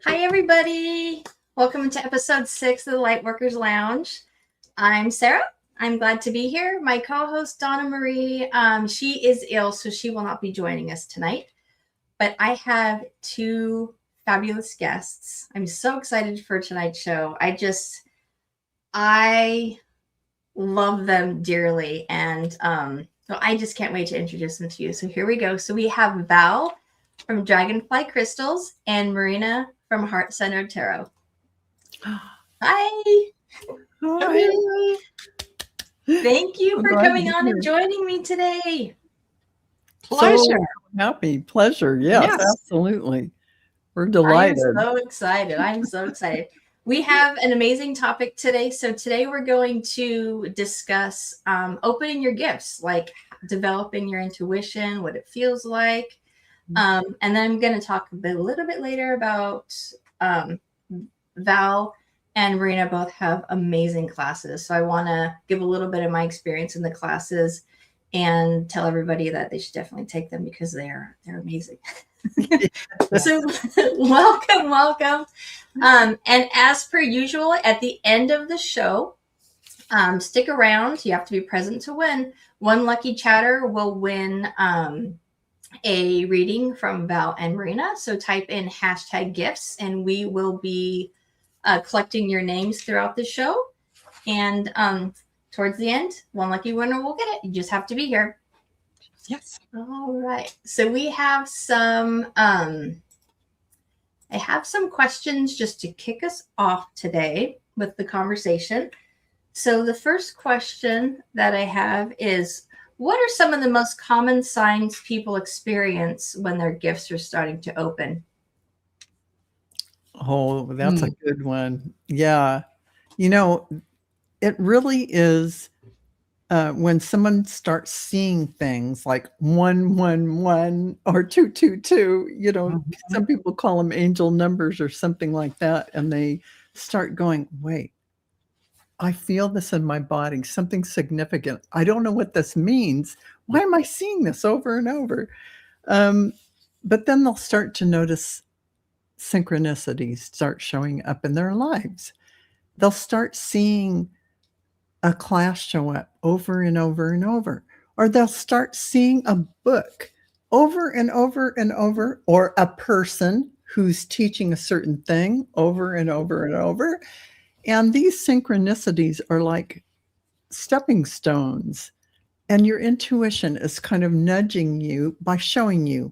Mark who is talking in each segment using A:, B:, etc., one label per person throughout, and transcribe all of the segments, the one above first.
A: Hi, everybody. Welcome to episode 6 of the Lightworkers Lounge. I'm Sara. I'm glad to be here. My co-host, Donna Marie, she is ill, so she will not be joining us tonight. But I have two fabulous guests. I'm so excited for tonight's show. I love them dearly. And so I just can't wait to introduce them to you. So here we go. So we have Val from Dragonfly Crystals and Marina from Heart Centered Tarot. Hi.
B: Hi.
A: Thank you for coming on and joining me today.
B: Pleasure. So happy. Pleasure. Yes, absolutely. We're delighted.
A: I'm so excited. We have an amazing topic today. So today we're going to discuss opening your gifts, like developing your intuition, what it feels like. And then I'm going to talk a little bit later about Val and Marina both have amazing classes. So I want to give a little bit of my experience in the classes and tell everybody that they should definitely take them because they're amazing. So welcome. And as per usual, at the end of the show, stick around. You have to be present to win. One lucky chatter will win a reading from Val and Marina. So type in #gifts and we will be collecting your names throughout the show. And towards the end, one lucky winner will get it. You just have to be here.
B: Yes.
A: All right. So we have some, I have some questions just to kick us off today with the conversation. So the first question that I have is, what are some of the most common signs people experience when their gifts are starting to open?
B: Oh, that's a good one. Yeah. You know, it really is when someone starts seeing things like 111 or 222, some people call them angel numbers or something like that. And they start going, wait, I feel this in my body, something significant. I don't know what this means. Why am I seeing this over and over? But then they'll start to notice synchronicities start showing up in their lives. They'll start seeing a class show up over and over and over, or they'll start seeing a book over and over and over, or a person who's teaching a certain thing over and over and over. And these synchronicities are like stepping stones, and your intuition is kind of nudging you by showing you.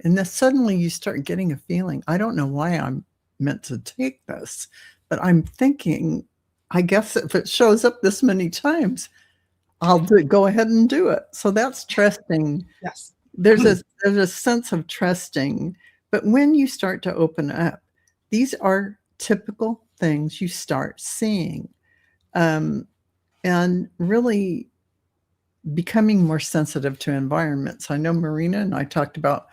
B: And then suddenly you start getting a feeling. I don't know why I'm meant to take this, but I'm thinking, I guess if it shows up this many times, I'll go ahead and do it. So that's trusting.
C: Yes.
B: There's a sense of trusting. But when you start to open up, these are typical things you start seeing, and really becoming more sensitive to environments. I know Marina and I talked about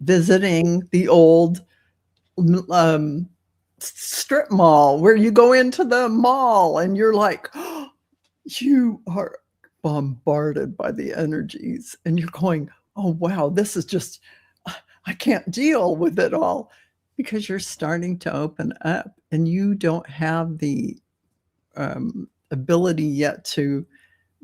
B: visiting the old strip mall where you go into the mall and you're like, oh, you are bombarded by the energies and you're going, oh, wow, this is just, I can't deal with it all, because you're starting to open up and you don't have the ability yet to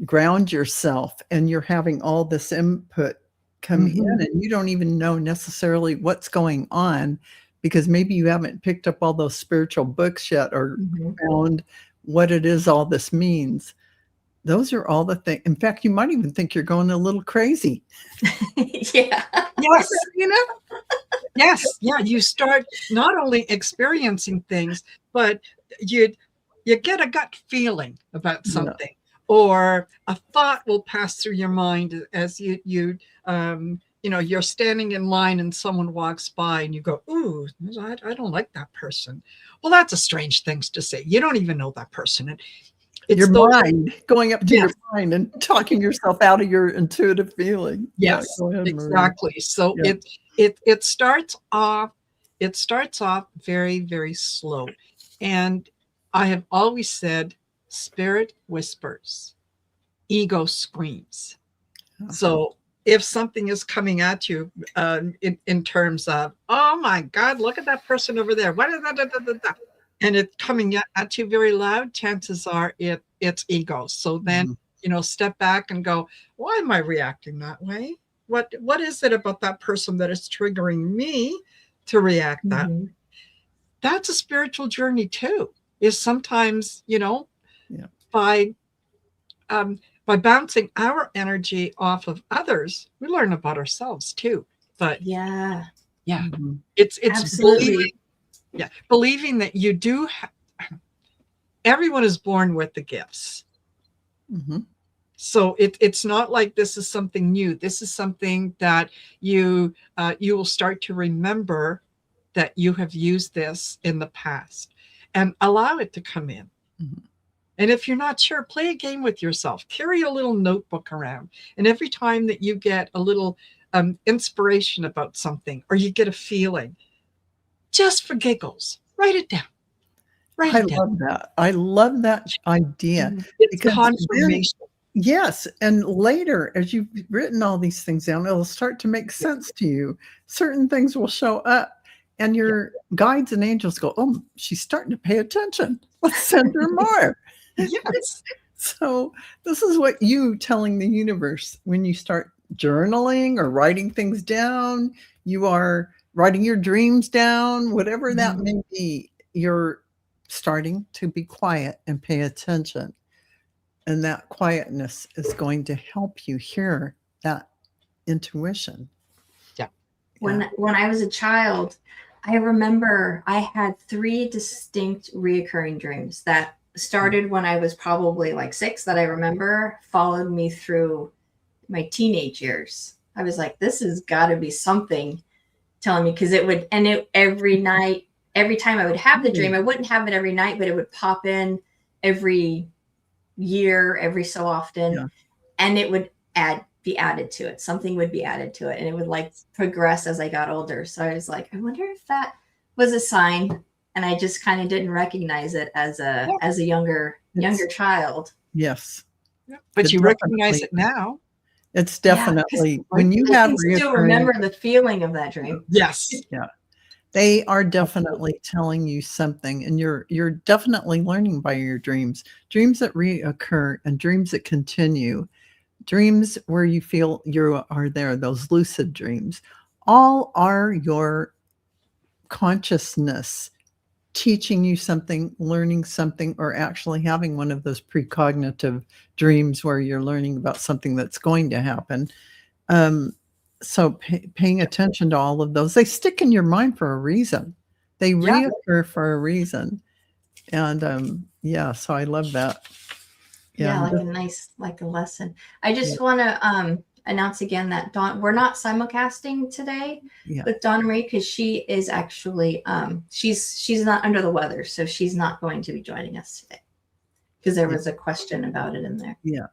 B: ground yourself, and you're having all this input come in and you don't even know necessarily what's going on, because maybe you haven't picked up all those spiritual books yet or found what it is all this means. Those are all the things. In fact, you might even think you're going a little crazy.
A: Yeah.
C: Yes. Yes. Yeah. You start not only experiencing things, but you get a gut feeling about something. Yeah. Or a thought will pass through your mind as you're standing in line and someone walks by and you go, ooh, I don't like that person. Well, that's a strange thing to say. You don't even know that person.
B: It's your mind going up to your mind and talking yourself out of your intuitive feeling.
C: Yes, ahead, exactly. Maria. So it starts off very, very slow. And I have always said, spirit whispers, ego screams. So if something is coming at you in terms of, oh my God, look at that person over there. What is that? And it's coming at you very loud, chances are it's ego. So then, step back and go, why am I reacting that way? What is it about that person that is triggering me to react that way? That's a spiritual journey too, is sometimes, by bouncing our energy off of others, we learn about ourselves too. But it's
A: absolutely
C: believing that you do. Everyone is born with the gifts. So it's not like this is something new. This is something that you will start to remember that you have used this in the past, and allow it to come in. And if you're not sure, play a game with yourself. Carry a little notebook around. And every time that you get a little inspiration about something, or you get a feeling, just for giggles, write it down.
B: I love that. I love that idea.
C: It's confirmation.
B: Yes. And later, as you've written all these things down, it'll start to make sense to you. Certain things will show up. And your guides and angels go, oh, she's starting to pay attention. Let's send her more.
C: Yes.
B: So this is what you telling the universe when you start journaling or writing things down. You are writing your dreams down, whatever that may be. You're starting to be quiet and pay attention. And that quietness is going to help you hear that intuition.
A: Yeah. When I was a child, I remember I had 3 distinct reoccurring dreams that started when I was probably like 6, that I remember, followed me through my teenage years. I was like, this has got to be something telling me, because it would, and it every night, every time I would have the dream, I wouldn't have it every night, but it would pop in every year, every so often, and it would be added to it. Something would be added to it, and it would like progress as I got older. So I was like, I wonder if that was a sign. And I just kind of didn't recognize it as a younger child.
B: Yes.
C: But you recognize it now.
B: It's definitely when you have
A: still remember the feeling of that dream.
C: Yes.
B: Yeah. They are definitely telling you something, and you're definitely learning by your dreams. Dreams that reoccur and dreams that continue. Dreams where you feel you are there, those lucid dreams, all are your consciousness teaching you something, learning something, or actually having one of those precognitive dreams where you're learning about something that's going to happen. So paying attention to all of those, they stick in your mind for a reason. They reoccur for a reason. And so I love that.
A: Yeah, like a lesson. I just want to announce again that we're not simulcasting today with Donna Marie, because she is actually she's not under the weather, so she's not going to be joining us today, because there was a question about it in there.
B: Yeah.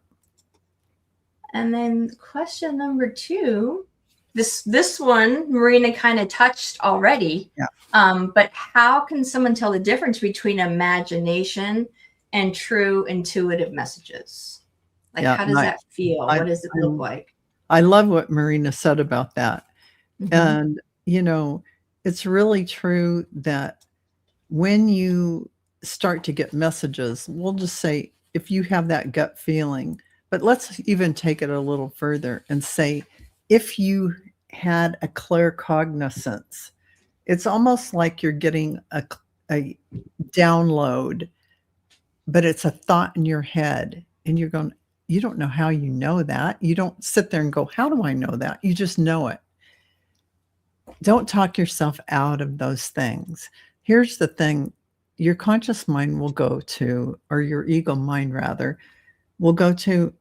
A: And then question number 2, this one Marina kind of touched already. But how can someone tell the difference between imagination and true intuitive messages? Like, how does that feel? What does it look like?
B: I love what Marina said about that. And, it's really true that when you start to get messages, we'll just say, if you have that gut feeling, but let's even take it a little further and say, if you had a claircognizance, it's almost like you're getting a download, but it's a thought in your head, and you're going, you don't know how you know that. You don't sit there and go, how do I know that? You just know it. Don't talk yourself out of those things. Here's the thing. Your conscious mind will go to, or your ego mind rather, will go to,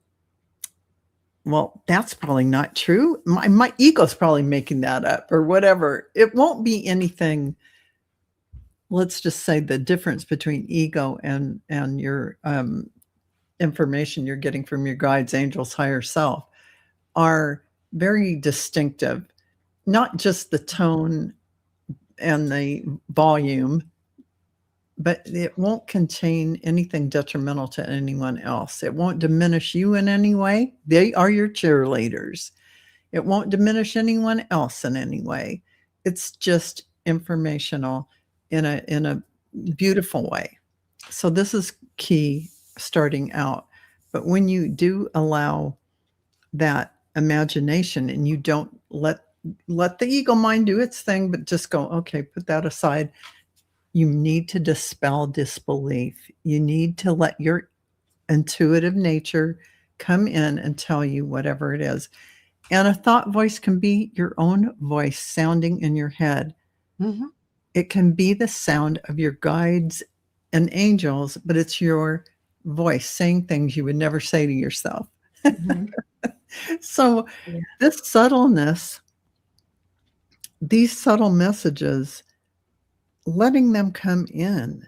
B: well, that's probably not true. My ego's probably making that up or whatever. It won't be anything. Let's just say the difference between ego and your information you're getting from your guides, angels, higher self are very distinctive. Not just the tone and the volume, but it won't contain anything detrimental to anyone else. It won't diminish you in any way. They are your cheerleaders. It won't diminish anyone else in any way. It's just informational in a beautiful way. So this is key starting out. But when you do allow that imagination and you don't let the ego mind do its thing, but just go, okay, put that aside. You need to dispel disbelief. You need to let your intuitive nature come in and tell you whatever it is. And a thought voice can be your own voice sounding in your head.
C: Mm-hmm.
B: It can be the sound of your guides and angels, but it's your voice saying things you would never say to yourself.
A: Mm-hmm.
B: So this subtleness, these subtle messages, letting them come in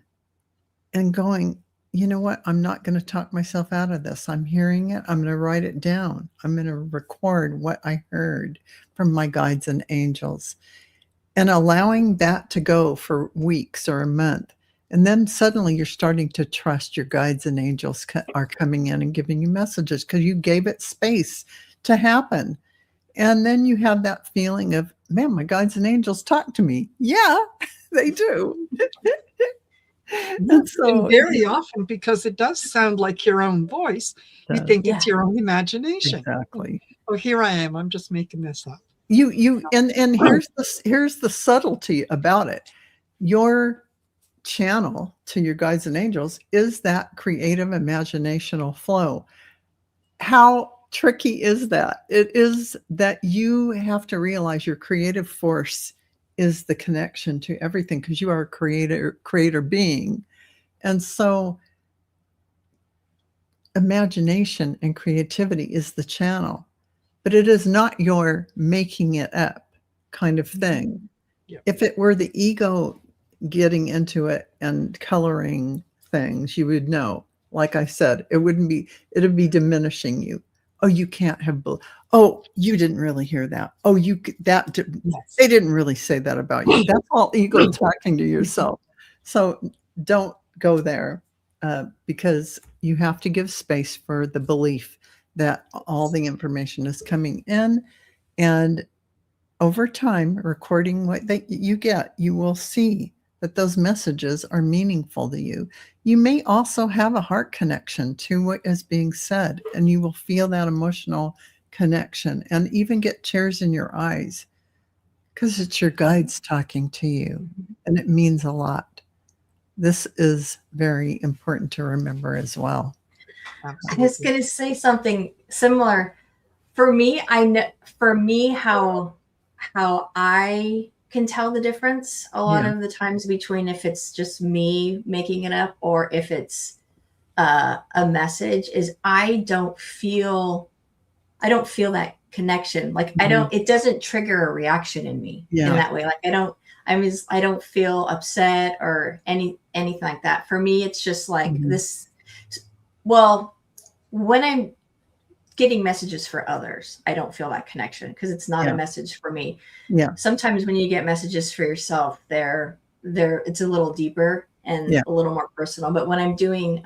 B: and going, you know what? I'm not going to talk myself out of this. I'm hearing it. I'm going to write it down. I'm going to record what I heard from my guides and angels, and allowing that to go for weeks or a month. And then suddenly you're starting to trust your guides and angels are coming in and giving you messages because you gave it space to happen. And then you have that feeling of, man, my guides and angels talk to me. Yeah, they do.
C: And very often, because it does sound like your own voice, you think it's your own imagination.
B: Exactly.
C: Oh, here I am. I'm just making this up.
B: And here's the subtlety about it. Your channel to your guides and angels is that creative imaginational flow. How tricky is that? It is that you have to realize your creative force is the connection to everything because you are a creator being. And so imagination and creativity is the channel, but it is not your making it up kind of thing.
C: Yeah.
B: If it were the ego getting into it and coloring things, you would know. Like I said, it'd be diminishing you. Oh, you can't have oh, you didn't really hear that. Oh, they didn't really say that about you. That's all ego talking to yourself. So don't go there because you have to give space for the belief that all the information is coming in. And over time, recording what you get, you will see that those messages are meaningful to you. You may also have a heart connection to what is being said, and you will feel that emotional connection and even get tears in your eyes because it's your guides talking to you, and it means a lot. This is very important to remember as well.
A: Absolutely. I was going to say something similar. For me, how I can tell the difference a lot of the times between if it's just me making it up or if it's a message is I don't feel that connection. Like it doesn't trigger a reaction in me in that way. Like I don't feel upset or anything like that. For me, it's just like this. Well, when I'm getting messages for others, I don't feel that connection because it's not a message for me.
B: Yeah.
A: Sometimes when you get messages for yourself, it's a little deeper and a little more personal. But when I'm doing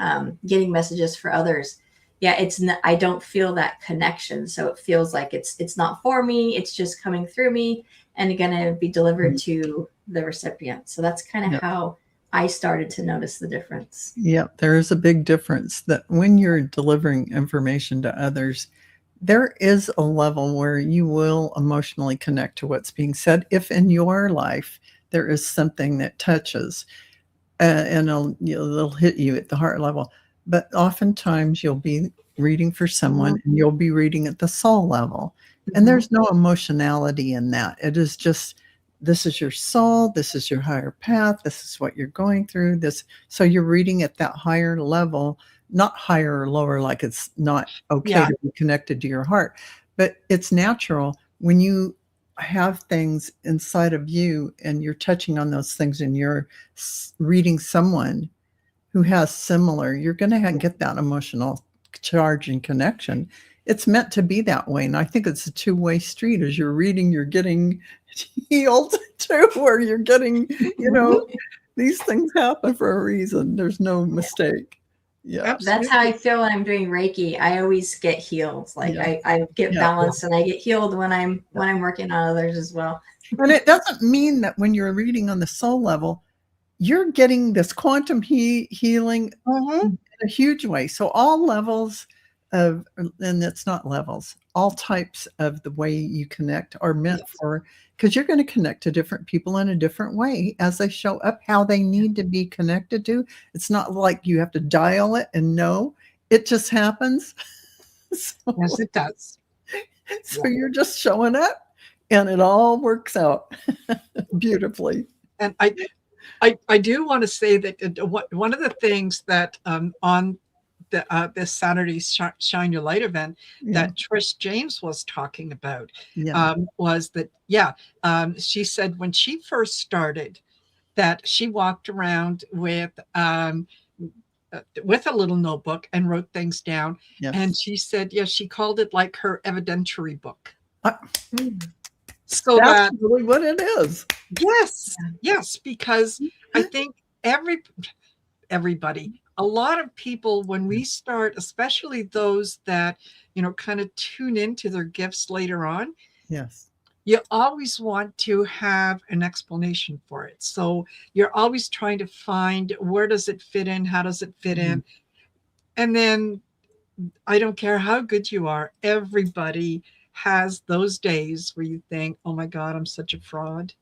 A: getting messages for others, I don't feel that connection. So it feels like it's not for me. It's just coming through me and going to be delivered to the recipient. So that's kind of how I started to notice the difference.
B: Yeah, there is a big difference that when you're delivering information to others, there is a level where you will emotionally connect to what's being said. If in your life there is something that touches and it'll hit you at the heart level. But oftentimes you'll be reading for someone and you'll be reading at the soul level. And there's no emotionality in that. It is just, this is your soul, this is your higher path, this is what you're going through. So you're reading at that higher level, not higher or lower, like it's not okay to be connected to your heart, but it's natural when you have things inside of you and you're touching on those things and you're reading someone who has similar, you're going to get that emotional charge and connection. It's meant to be that way. And I think it's a two-way street. As you're reading, you're getting healed too, or you're getting, these things happen for a reason. There's no mistake. Yeah.
A: That's how I feel when I'm doing Reiki. I always get healed. Like
B: Yeah.
A: I get
B: Yeah.
A: balanced and I get healed when I'm working on others as well.
B: And it doesn't mean that when you're reading on the soul level, you're getting this quantum healing in a huge way. So all levels of, and it's not levels, all types of the way you connect are meant for, because you're going to connect to different people in a different way as they show up, how they need to be connected to. It's not like you have to dial it and know. It just happens.
C: Yes, it does.
B: So you're just showing up and it all works out beautifully.
C: And I do want to say that one of the things that on this Saturday's Shine Your Light event that Trish James was talking about was that, she said when she first started that she walked around with a little notebook and wrote things down. And she said, she called it like her evidentiary book. So
B: that's really what it is.
C: Yes, because I think everybody, a lot of people, when we start, especially those that, kind of tune into their gifts later on, you always want to have an explanation for it. So you're always trying to find, where does it fit in? How does it fit in? And then I don't care how good you are, everybody has those days where you think, oh my God, I'm such a fraud.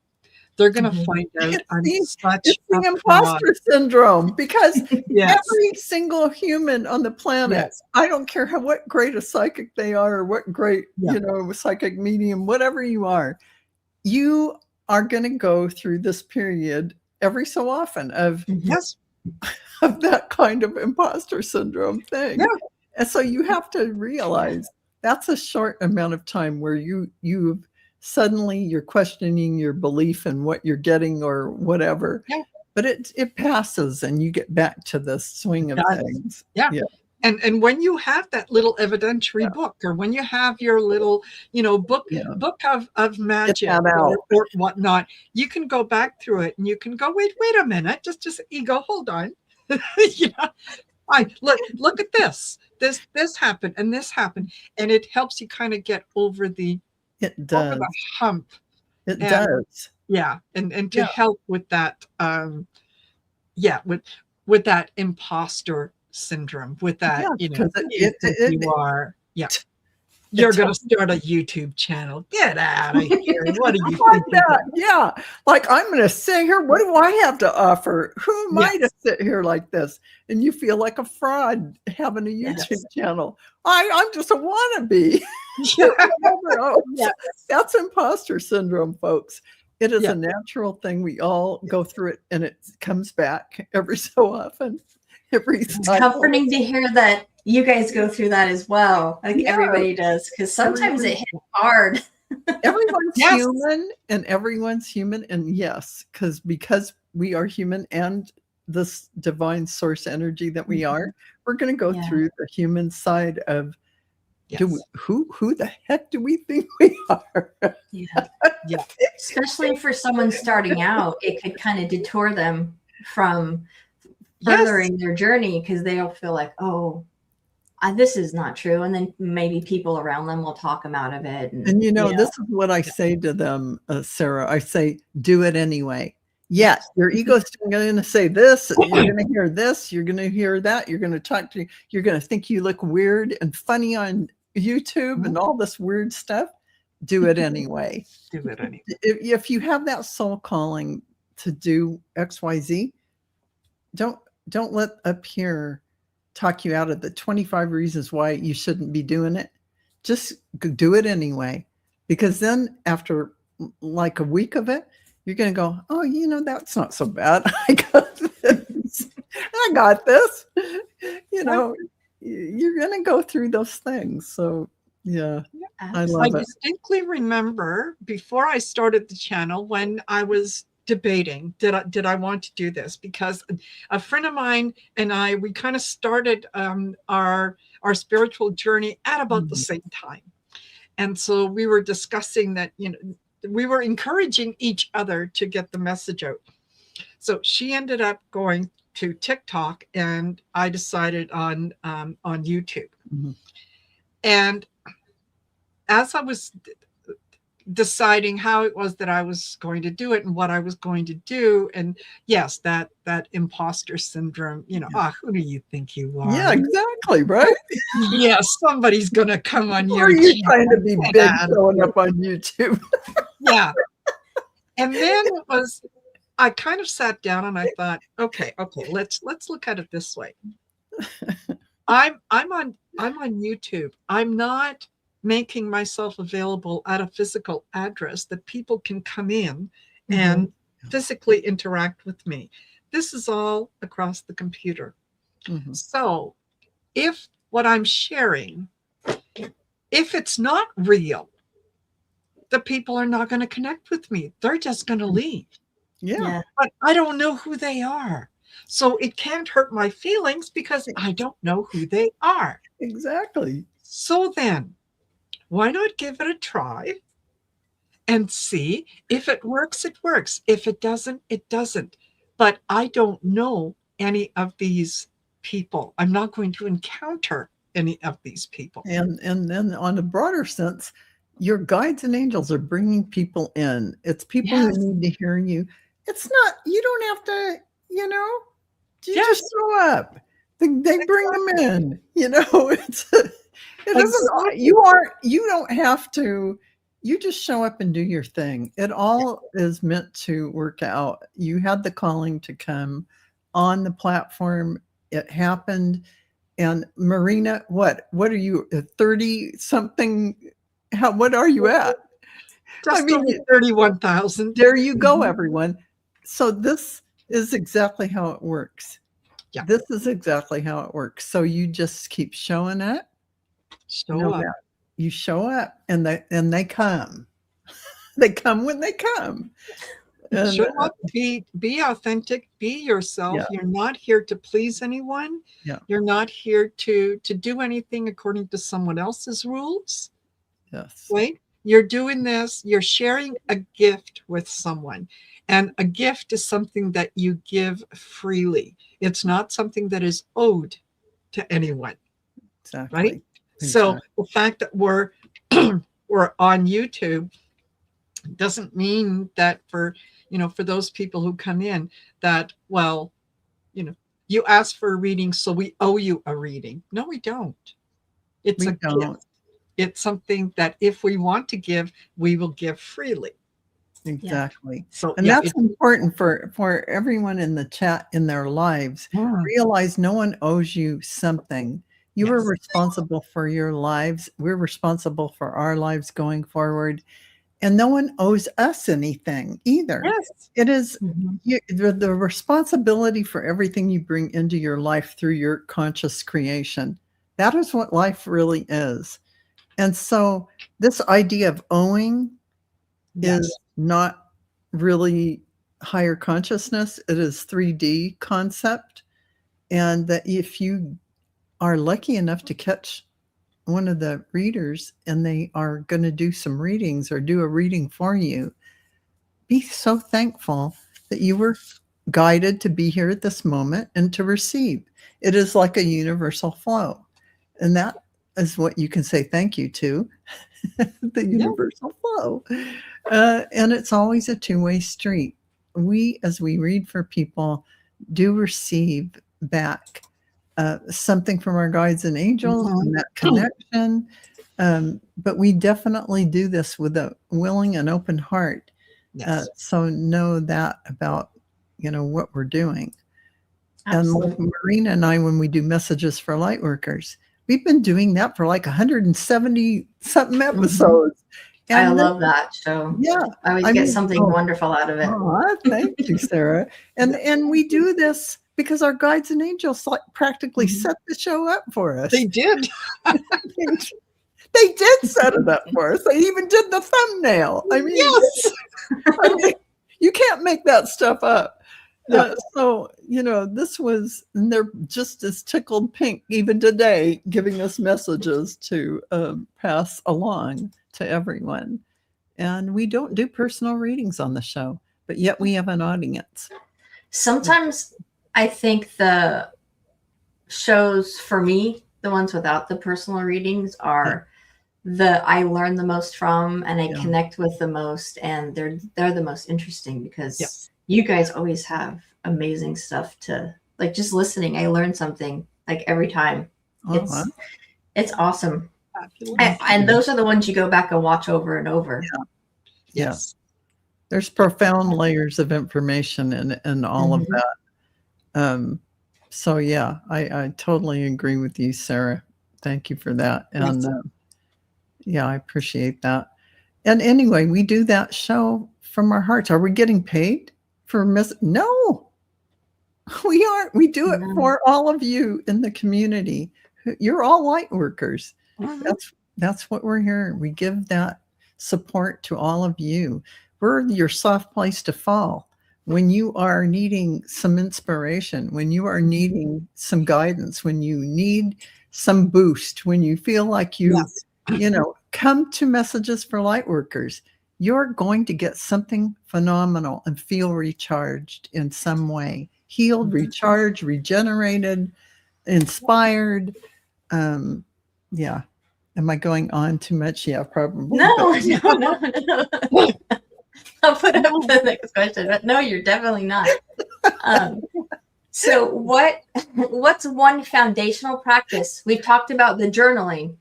C: They're going to find out it's
B: the imposter syndrome, because every single human on the planet, I don't care what great a psychic they are, or what great, psychic medium, whatever you are going to go through this period every so often of that kind of imposter syndrome thing. And so you have to realize that's a short amount of time where you've suddenly you're questioning your belief in what you're getting or whatever. But it passes and you get back to the swing of things.
C: And when you have that little evidentiary book, or when you have your little, book of magic or whatnot, you can go back through it and you can go, wait a minute, just ego, hold on. Look at this happened and this happened, and it helps you kind of get over the hump.
B: It does.
C: And to help with that with that imposter syndrome, with that you're going to start a YouTube channel. Get out of here. What do you think?
B: Like, I'm going to sit here. What do I have to offer? Who am I to sit here like this? And you feel like a fraud having a YouTube channel. I'm just a wannabe. That's imposter syndrome, folks. It is a natural thing. We all go through it, and it comes back every so often.
A: It's comforting to hear that you guys go through that as well. Like everybody does, because sometimes it hits hard.
B: Everyone's human, and everyone's human. And because we are human and this divine source energy that we are, we're going to go through the human side of who the heck do we think we are?
A: Especially for someone starting out, it could kind of detour them from furthering their journey, because they'll feel like, this is not true. And then maybe people around them will talk them out of it.
B: And this is what I say to them, Sara. I say, do it anyway. Yes, your ego's going to say this, you're going to hear this, you're going to hear that, you're going to talk to, you're going to think you look weird and funny on YouTube and all this weird stuff. Do it anyway. If you have that soul calling to do XYZ, don't let up here talk you out of the 25 reasons why you shouldn't be doing it. Just do it anyway, because then after like a week of it, you're going to go, that's not so bad. I got this. You're going to go through those things. So I love it.
C: I distinctly remember before I started the channel when I was debating, did I want to do this, because a friend of mine and we kind of started our spiritual journey at about the same time. And so we were discussing that, we were encouraging each other to get the message out. So she ended up going to TikTok, and I decided on YouTube.
B: Mm-hmm.
C: And as I was deciding how it was that I was going to do it and what I was going to do, and yes, that imposter syndrome, who do you think you are?
B: Yeah, exactly, right?
C: Yes, somebody's gonna come on
B: Or
C: your
B: are you
C: channel
B: trying to be
C: and
B: big
C: add
B: showing up on YouTube?
C: Yeah. And then I kind of sat down and I thought, okay, let's look at it this way. I'm on YouTube. I'm not making myself available at a physical address that people can come in and physically interact with me. This is all across the computer.
B: Mm-hmm.
C: So if what I'm sharing, if it's not real, the people are not going to connect with me. They're just going to leave.
B: Yeah.
C: But I don't know who they are. So it can't hurt my feelings because I don't know who they are.
B: Exactly.
C: So then, why not give it a try and see if it works, it works. If it doesn't, it doesn't. But I don't know any of these people. I'm not going to encounter any of these people.
B: And then on a broader sense, your guides and angels are bringing people in. It's people who need to hear you. It's not, you don't have to, you just show up. They bring them in, you don't have to, you just show up and do your thing. It all is meant to work out. You had the calling to come on the platform. It happened. And Marina, what are you, 30 something? What are you at?
C: Just over 31,000.
B: There you go, everyone. So this is exactly how it works.
C: Yeah.
B: This is exactly how it works. So you just keep showing up. You show up and they come. They come when they come.
C: And, show up, be authentic, be yourself.
B: Yeah.
C: You're not here to please anyone.
B: Yeah.
C: You're not here to do anything according to someone else's rules.
B: Yes.
C: Right? You're doing this, you're sharing a gift with someone. And a gift is something that you give freely. It's not something that is owed to anyone.
B: Exactly.
C: Right? Exactly. So the fact that we're on YouTube doesn't mean that for those people who come in that, well, you asked for a reading, so we owe you a reading. No, we don't. It's a gift. It's something that if we want to give, we will give freely.
B: Exactly.
C: Yeah. So,
B: and that's important for everyone in the chat in their lives. Realize no one owes you something. You are responsible for your lives. We're responsible for our lives going forward. And no one owes us anything either.
C: Yes.
B: It is the responsibility for everything you bring into your life through your conscious creation. That is what life really is. And so this idea of owing is not really higher consciousness. It is 3D concept. And that if you are lucky enough to catch one of the readers and they are going to do some readings or do a reading for you, be so thankful that you were guided to be here at this moment and to receive. It is like a universal flow. And that is what you can say thank you to, the universal flow. And it's always a two-way street. We, as we read for people, do receive back something from our guides and angels and that connection. But we definitely do this with a willing and open heart. So know that about, what we're doing. Absolutely. And like Marina and I, when we do messages for Lightworkers, we've been doing that for like 170 something episodes.
A: And I love that show.
B: Yeah.
A: I always get something wonderful out of it.
B: Thank you, Sara. And we do this because our guides and angels practically set the show up for us.
C: They did.
B: They did set it up for us. They even did the thumbnail. I mean, you can't make that stuff up. So, this was, and they're just as tickled pink even today, giving us messages to pass along to everyone. And we don't do personal readings on the show, but yet we have an audience.
A: Sometimes I think the shows for me, the ones without the personal readings, are I learn the most from, and I connect with the most, and they're the most interesting, because you guys always have amazing stuff to, like, just listening. I learn something like every time. It's awesome. And those are the ones you go back and watch over and over.
B: Yes. There's profound layers of information in all of that. So yeah, I totally agree with you, Sarah. Thank you for that. And yeah, I appreciate that. And anyway, we do that show from our hearts. Are we getting paid for No, we aren't. We do it for all of you in the community. You're all light workers. That's what we're here. We give that support to all of you. We're your soft place to fall when you are needing some inspiration, when you are needing some guidance, when you need some boost, when you feel like you come to Messages for Lightworkers. You're going to get something phenomenal and feel recharged in some way. Healed, recharged, regenerated, inspired. Yeah. Am I going on too much? Yeah, probably.
A: No. I'll put up the next question, but no, you're definitely not. So what's one foundational practice? We've talked about the journaling,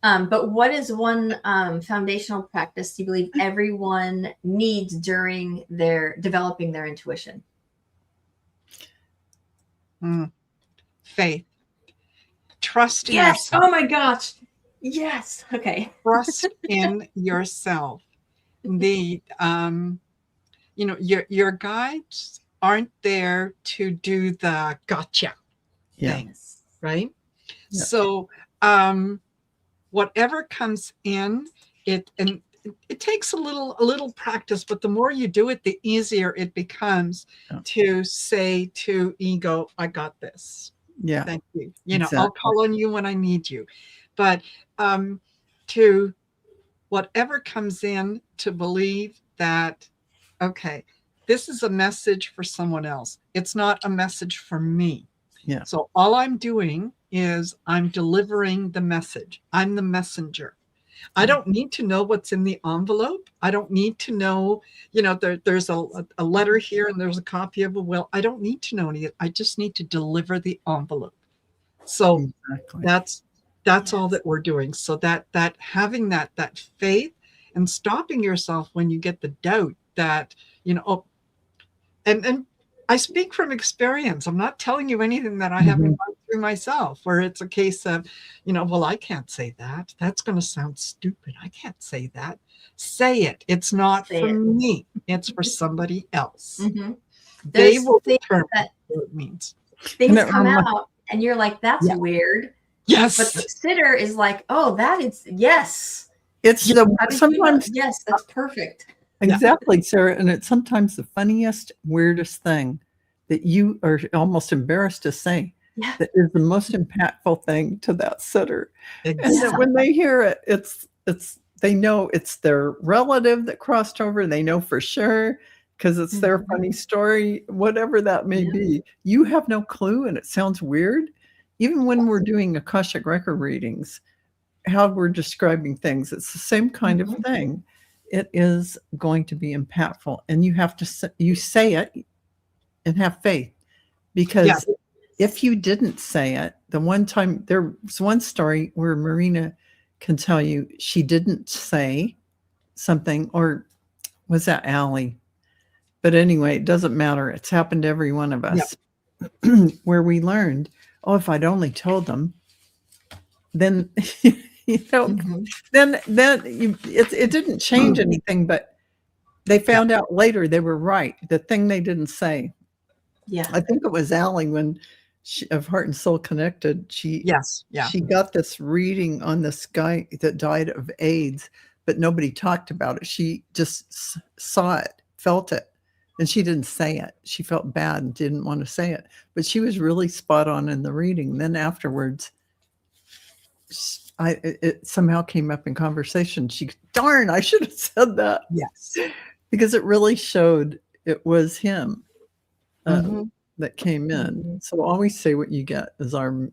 A: but what is one foundational practice you believe everyone needs during their developing their intuition?
C: Faith. Trust in
A: yourself.
C: yourself.
A: Oh my gosh. Yes. Okay.
C: Trust in yourself. Your guides aren't there to do the gotcha things, right? Yeah. So whatever comes in, it takes a little practice, but the more you do it, the easier it becomes to say to ego, I got this. Yeah. Thank you. Exactly. I'll call on you when I need you. But to whatever comes in, to believe that, okay, this is a message for someone else. It's not a message for me. Yeah. So all I'm doing is I'm delivering the message. I'm the messenger. I don't need to know what's in the envelope. I don't need to know, there's a letter here and there's a copy of a will. I don't need to know any. I just need to deliver the envelope. So that's all that we're doing. So that having that faith and stopping yourself when you get the doubt that, and I speak from experience. I'm not telling you anything that I haven't gone through myself, where it's a case of, well, I can't say that. That's going to sound stupid. I can't say that. Say it. It's not for me. It's for somebody else. They will determine what it means.
A: Things come out and you're like, that's weird.
C: Yes.
A: But the sitter is like, oh, that is, yes.
B: It's sometimes.
A: Yes, that's perfect.
B: Exactly, Sarah. And it's sometimes the funniest, weirdest thing that you are almost embarrassed to say that is the most impactful thing to that sitter. Exactly. And that when they hear it, it's they know it's their relative that crossed over. They know for sure because it's their funny story, whatever that may be. You have no clue, and it sounds weird. Even when we're doing Akashic record readings, how we're describing things, it's the same kind of thing. It is going to be impactful, and you have to say it and have faith, because if you didn't say it, the one time, there was one story where Marina can tell you she didn't say something, or was that Allie? But anyway, it doesn't matter. It's happened to every one of us where we learned, oh, if I'd only told them, then then it didn't change anything, but they found out later they were right. The thing they didn't say. Yeah. I think it was Allie when of Heart and Soul Connected. She got this reading on this guy that died of AIDS, but nobody talked about it. She just saw it, felt it, and she didn't say it. She felt bad and didn't want to say it, but she was really spot on in the reading. Then afterwards, it somehow came up in conversation. Darn, I should have said that. Yes. Because it really showed it was him. that came in. So always say what you get is our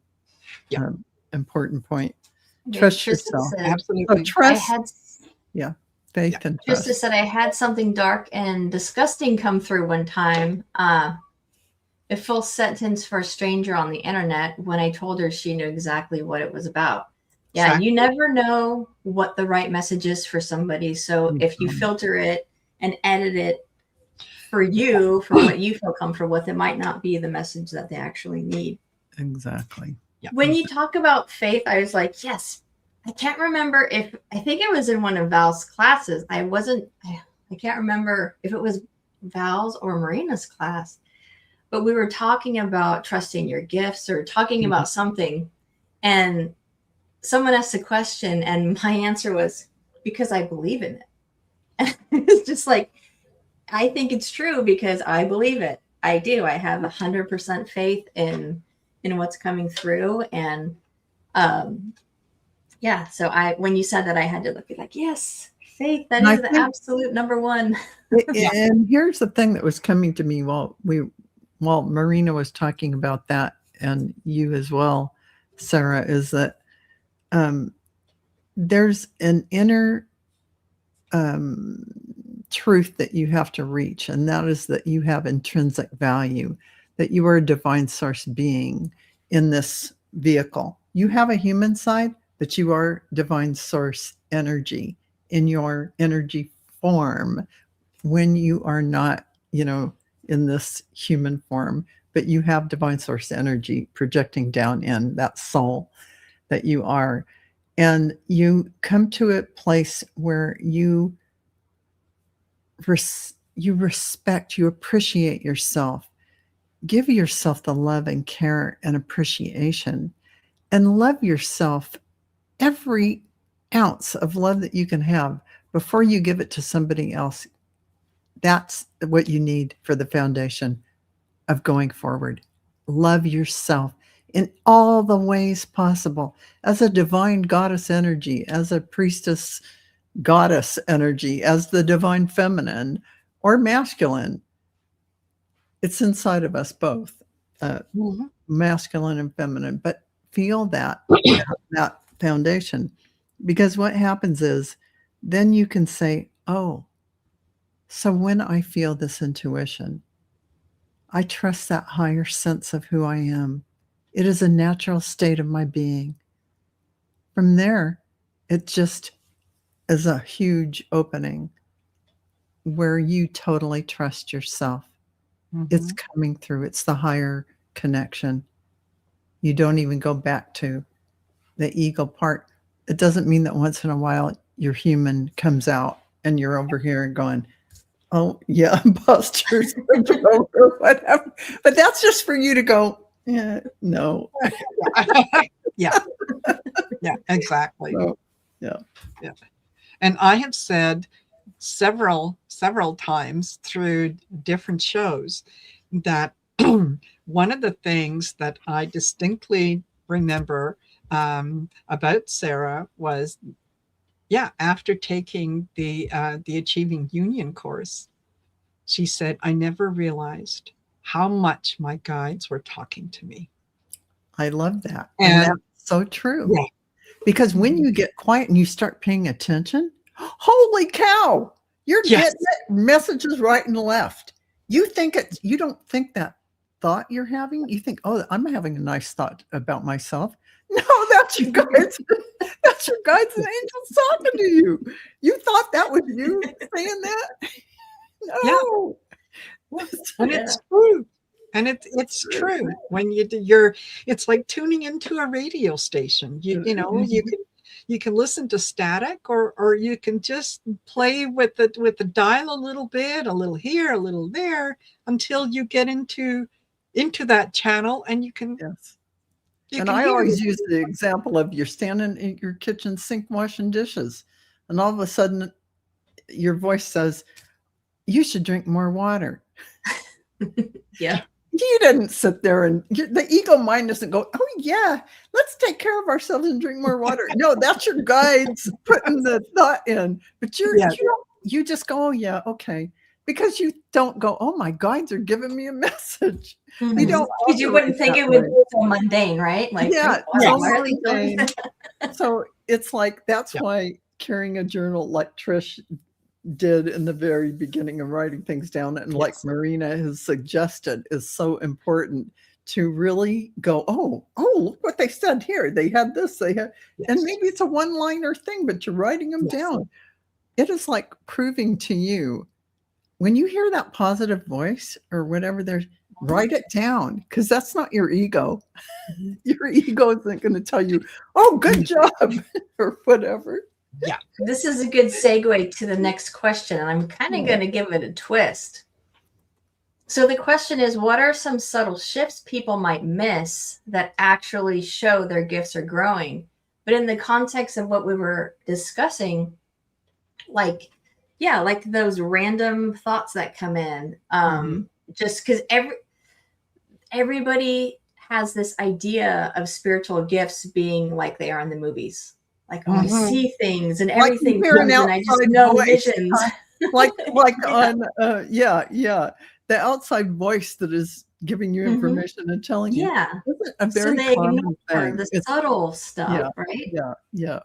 B: important point. Trust yourself.
A: Said,
C: absolutely.
B: So trust. Faith and trust.
A: Trista said I had something dark and disgusting come through one time. A full sentence for a stranger on the internet when I told her she knew exactly what it was about. Yeah, exactly. You never know what the right message is for somebody. So if you filter it and edit it for you, for what you feel comfortable with, it might not be the message that they actually need.
B: Exactly.
A: Yeah. When you talk about faith, I was like, yes. I can't remember I think it was in one of Val's classes. I can't remember if it was Val's or Marina's class, but we were talking about trusting your gifts or talking about something. And someone asked a question and my answer was, because I believe in it. And it's just like, I think it's true because I believe it. I do. I have 100% faith in what's coming through. And, yeah, so when you said that, I had to look at like, yes, faith, that is the absolute number one.
B: And here's the thing that was coming to me while Marina was talking about that, and you as well, Sara, is that there's an inner truth that you have to reach, and that is that you have intrinsic value, that you are a divine source being in this vehicle. You have a human side, but you are divine source energy in your energy form when you are not, in this human form, but you have divine source energy projecting down in that soul that you are. And you come to a place where you respect, you appreciate yourself, give yourself the love and care and appreciation, and love yourself every ounce of love that you can have before you give it to somebody else. That's what you need for the foundation of going forward. Love yourself in all the ways possible, as a divine goddess energy, as a priestess goddess energy, as the divine feminine or masculine. It's inside of us both, masculine and feminine, but feel that foundation, because what happens is then you can say, oh, so when I feel this intuition, I trust that higher sense of who I am. It is a natural state of my being. From there, it just is a huge opening where you totally trust yourself. It's coming through. It's the higher connection. You don't even go back to the ego part. It doesn't mean that once in a while your human comes out and you're over here and going, oh yeah, imposters, or whatever. But that's just for you to go, yeah, no.
C: Yeah, exactly.
B: So, yeah.
C: And I have said several times through different shows that one of the things that I distinctly remember about Sara was, after taking the Achieving Union course, she said, I never realized how much my guides were talking to me.
B: I love that. And that's so true. Yeah. Because when you get quiet and you start paying attention, holy cow, you're getting messages right and left. You don't think that thought you're having. You think, oh, I'm having a nice thought about myself. No, that's your guides. That's your guides and angels talking to you. You thought that was you saying that? No.
C: Yeah. And it's true. And it's true. When it's like tuning into a radio station. You can listen to static, or you can just play with the dial a little bit, a little here, a little there, until you get into that channel, and you can.
B: Yes. And I always use the example of you're standing in your kitchen sink washing dishes, and all of a sudden your voice says, you should drink more water.
A: Yeah.
B: You didn't sit there and the ego mind doesn't go, oh yeah, let's take care of ourselves and drink more water. No, that's your guides putting the thought in. But you just go, oh yeah, okay. because you don't go, oh, my guides are giving me a message.
A: Mm-hmm.
B: You don't,
A: because you wouldn't think it would be so mundane, right? Like,
B: yeah,
A: wow, why are they doing that?
B: so it's like, that's why carrying a journal like Trish did in the very beginning of writing things down, and like Marina has suggested, is so important to really go, oh, look what they said here. They had this, they had, and maybe it's a one-liner thing, but you're writing them down. It is like proving to you, when you hear that positive voice or whatever, there's, write it down, because that's not your ego. Your ego isn't going to tell you, oh, good job, or whatever.
C: Yeah.
A: This is a good segue to the next question, and I'm kind of going to give it a twist. So the question is, what are some subtle shifts people might miss that actually show their gifts are growing? But in the context of what we were discussing, like those random thoughts that come in, just because everybody has this idea of spiritual gifts being like they are in the movies. Like, I see things and everything comes, and I just know visions.
B: like on the outside voice that is giving you information and telling you. Isn't a very
A: so they
B: common
A: ignore
B: thing.
A: the subtle stuff, right?
B: Yeah.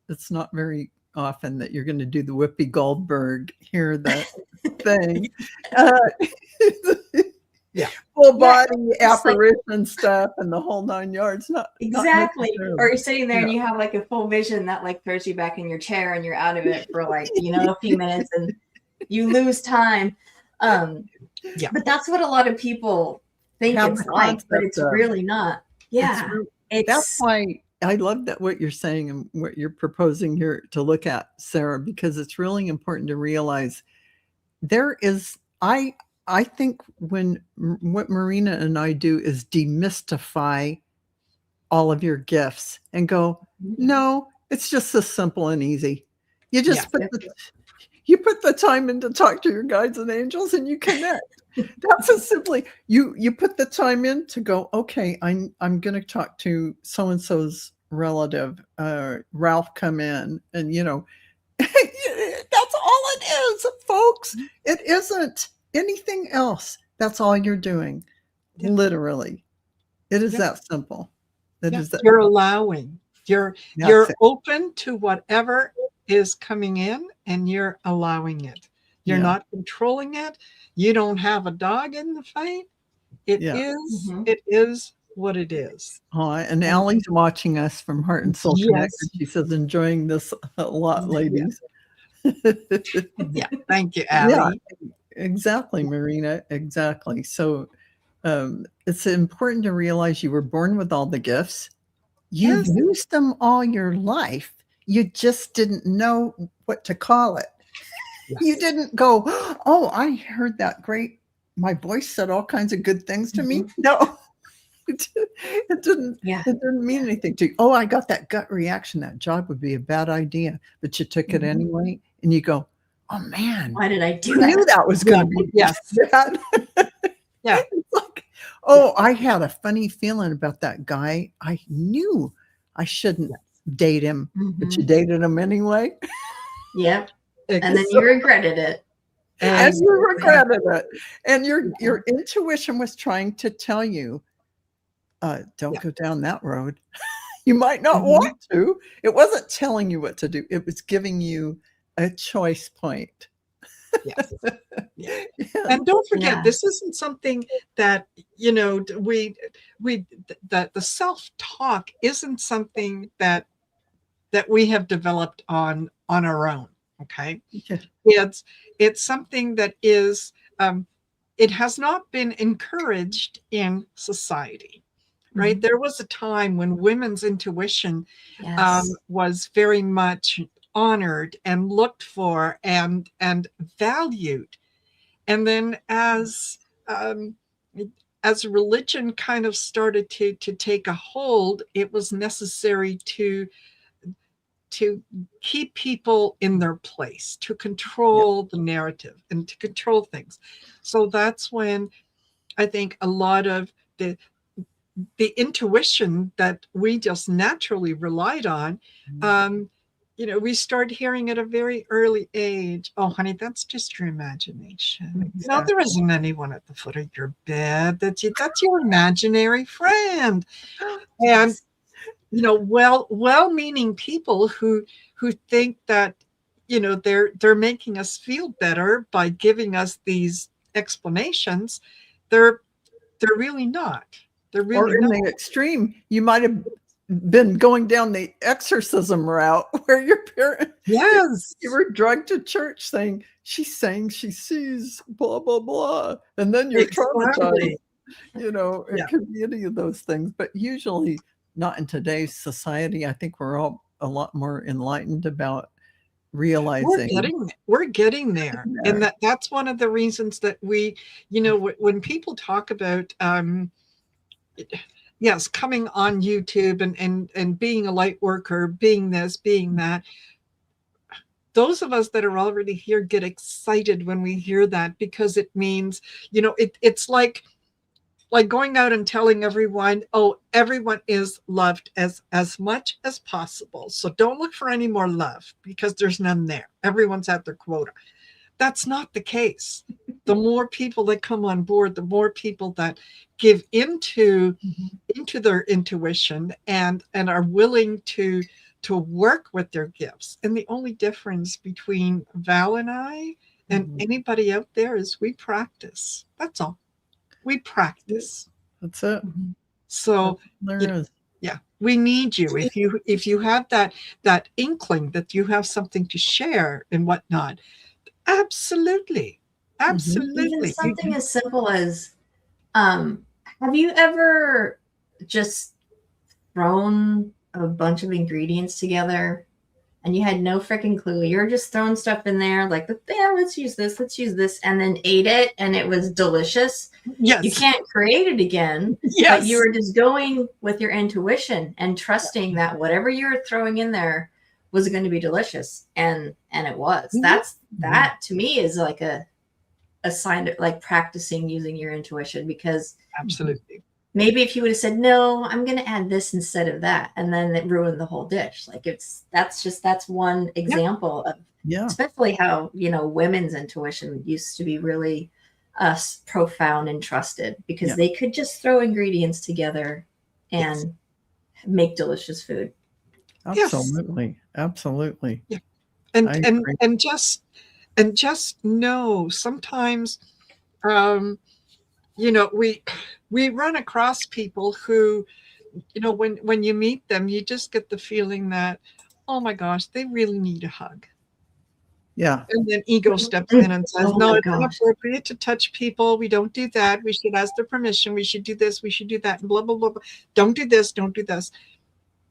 B: It's not very often that you're going to do the Whoopi Goldberg, hear that thing. Full body apparition stuff and the whole 9 yards. Not
A: exactly. Or you're sitting there and you have like a full vision that like throws you back in your chair and you're out of it for like, a few minutes and you lose time. But that's what a lot you people think it's like, but it's really not.
B: That's why I love that what you're saying and what you're proposing here to look at, Sarah, because it's really important to realize there is, I think what Marina and I do is demystify all of your gifts and go, no, it's just so simple and easy. You just you put the time in to talk to your guides and angels and you connect. That's as simply, you put the time in to go, okay, I'm going to talk to so-and-so's relative, Ralph, come in, and that's all it is, folks. It isn't anything else. That's all you're doing. Literally. It is that simple.
C: You're allowing. You're open to whatever is coming in, and you're allowing it. You're not controlling it. You don't have a dog in the fight. It is what it is.
B: Oh, and Allie's watching us from Heart and Soul Connected. She says, enjoying this a lot, ladies.
C: Thank you, Allie.
B: Exactly, Marina. Exactly. So it's important to realize you were born with all the gifts. You've used them all your life. You just didn't know what to call it. You didn't go, oh, I heard that great. My voice said all kinds of good things to me. No, it didn't. It didn't mean anything to you. Oh, I got that gut reaction. That job would be a bad idea, but you took it anyway. And you go, oh man,
A: why did I do that?
B: I knew that was going to be bad. It's like, oh, I had a funny feeling about that guy. I knew I shouldn't date him, but you dated him anyway.
A: Yep. And then you regretted it.
B: And you regretted it. And your intuition was trying to tell you, don't go down that road. You might not want to. It wasn't telling you what to do. It was giving you a choice point.
C: And don't forget, this isn't something that, the self-talk isn't something that we have developed on our own. Okay. It's something that is, it has not been encouraged in society, right? There was a time when women's intuition was very much honored and looked for and valued. And then as religion kind of started to take a hold, it was necessary to keep people in their place, to control the narrative and to control things. So that's when I think a lot of the intuition that we just naturally relied on we start hearing at a very early age, oh, honey, that's just your imagination. No, there isn't anyone at the foot of your bed. That's your imaginary friend. And, well-meaning people who think that, they're making us feel better by giving us these explanations. They're really not. They're really
B: or in the extreme, you might have been going down the exorcism route where your parents,
C: yes,
B: you were drugged to church saying she's saying she sees blah blah blah, and then you're traumatized. It could be any of those things, but usually not in today's society. I think we're all a lot more enlightened about realizing
C: we're getting there. And that's one of the reasons that we, when people talk about yes, coming on YouTube and being a light worker, being this, being that, those of us that are already here get excited when we hear that, because it means, it's like going out and telling everyone, oh, everyone is loved as much as possible. So don't look for any more love, because there's none there. Everyone's at their quota. That's not the case. The more people that come on board, the more people that give into their intuition and are willing to work with their gifts. And the only difference between Val and I and anybody out there is we practice. That's all. We practice.
B: That's it.
C: So we need you. If you have that inkling that you have something to share and whatnot, absolutely.
A: Even something as simple as, have you ever just thrown a bunch of ingredients together and you had no freaking clue? You're just throwing stuff in there like, yeah, let's use this, and then ate it and it was delicious.
C: Yes.
A: You can't create it again.
C: Yes.
A: But you were just going with your intuition and trusting that whatever you were throwing in there was going to be delicious. And it was. That to me is like a sign of like practicing using your intuition, because
C: absolutely.
A: Maybe if you would have said, no, I'm going to add this instead of that, and then it ruined the whole dish. Like that's one example of, especially how, women's intuition used to be really profound and trusted, because they could just throw ingredients together and make delicious food.
B: Absolutely. Absolutely.
C: Yeah. And just know sometimes, we run across people who, when you meet them, you just get the feeling that, oh my gosh, they really need a hug.
B: Yeah.
C: And then ego steps in and says, no, it's inappropriate to touch people. We don't do that. We should ask their permission. We should do this. We should do that. And blah, blah, blah, blah. Don't do this. Don't do this.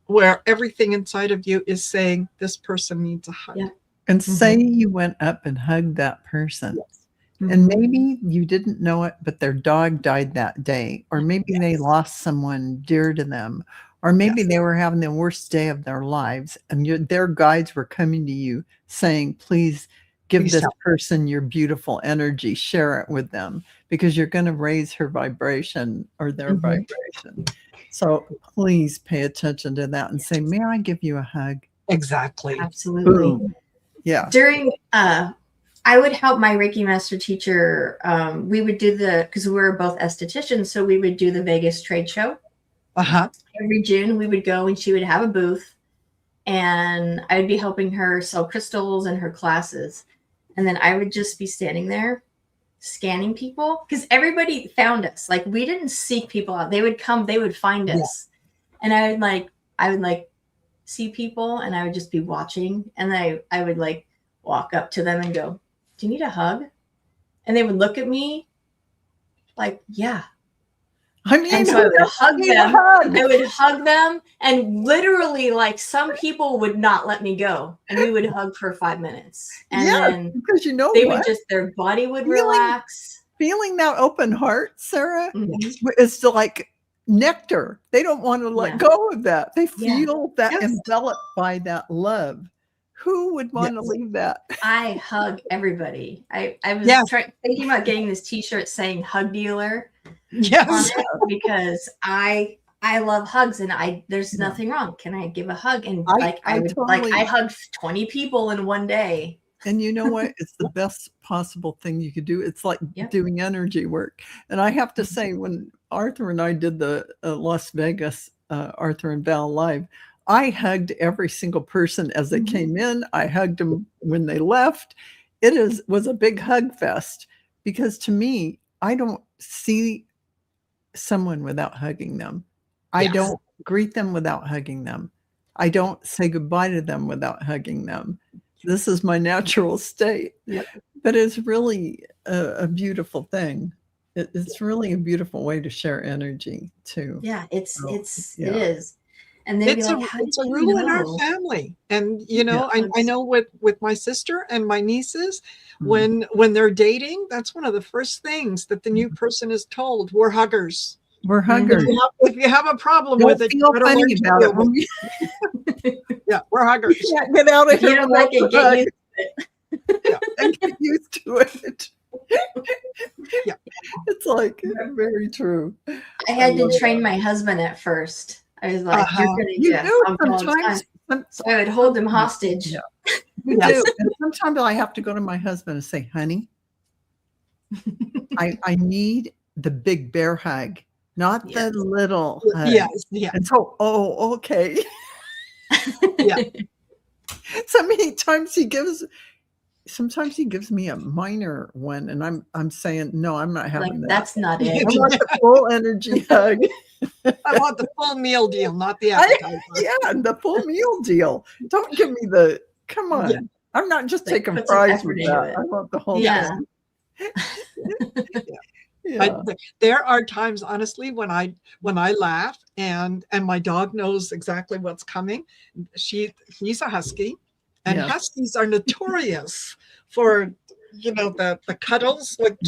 C: Where everything inside of you is saying this person needs a hug.
A: Yeah.
B: And say you went up and hugged that person. Yes. And maybe you didn't know it, but their dog died that day. Or maybe they lost someone dear to them. Or maybe they were having the worst day of their lives. And their guides were coming to you saying, please give this person your beautiful energy. Share it with them, because you're going to raise her vibration or their vibration. So please pay attention to that and say, may I give you a hug?
C: Exactly.
A: Absolutely.
B: Boom. Yeah.
A: During, I would help my Reiki master teacher. We would do because we were both estheticians, so we would do the Vegas trade show. Every June we would go and she would have a booth, and I would be helping her sell crystals in her classes. And then I would just be standing there scanning people, because everybody found us. Like, we didn't seek people out. They would come, they would find us. And I would see people, and I would just be watching. And then I would like walk up to them and go, do you need a hug? And they would look at me like, yeah. And so I would hug them. I would hug them, and literally, like, some people would not let me go, and we would hug for 5 minutes, and then
B: because
A: they would just, their body would relax.
B: Feeling that open heart, Sarah, is like nectar. They don't want to let go of that. They feel that enveloped by that love. Who would want to leave that?
A: I hug everybody. I was thinking about getting this T-shirt saying "Hug Dealer." On it, because I I love hugs, and there's nothing wrong. Can I give a hug? And I hugged 20 people in one day.
B: And you know what? It's the best possible thing you could do. It's like doing energy work. And I have to say, when Arthur and I did the Las Vegas Arthur and Val Live, I hugged every single person as they came in. I hugged them when they left. It was a big hug fest, because to me, I don't see someone without hugging them. I don't greet them without hugging them. I don't say goodbye to them without hugging them. This is my natural state. But it's really a beautiful thing. It's really a beautiful way to share energy too.
A: Yeah, it is. And then
C: it's a rule in our family. And I know with my sister and my nieces, when they're dating, that's one of the first things that the new person is told. We're huggers.
B: We're huggers.
C: If you have a problem with it,
B: feel funny about it.
C: Yeah, we're huggers.
B: You can't get out of here.
A: You don't like it, get used to it.
B: And get used to it.
C: Yeah,
B: it's like very true.
A: I had to train my husband at first. I was like, "You're gonna sometimes." So I would hold him hostage.
B: Yeah. You do. And sometimes I have to go to my husband and say, "Honey, I need the big bear hug, not the little hug."
C: Yes, yeah.
B: And so, okay.
C: Yeah.
B: So many times sometimes he gives me a minor one, and I'm saying, no, I'm not having that.
A: That's not it.
B: I want the full energy hug.
C: I want the full meal deal, not the appetizer.
B: The full meal deal. Don't give me come on. Yeah. I'm not just taking fries with that. I want the whole thing.
C: There are times, honestly, when I laugh and my dog knows exactly what's coming. He's a husky, and huskies are notorious for the cuddles. Like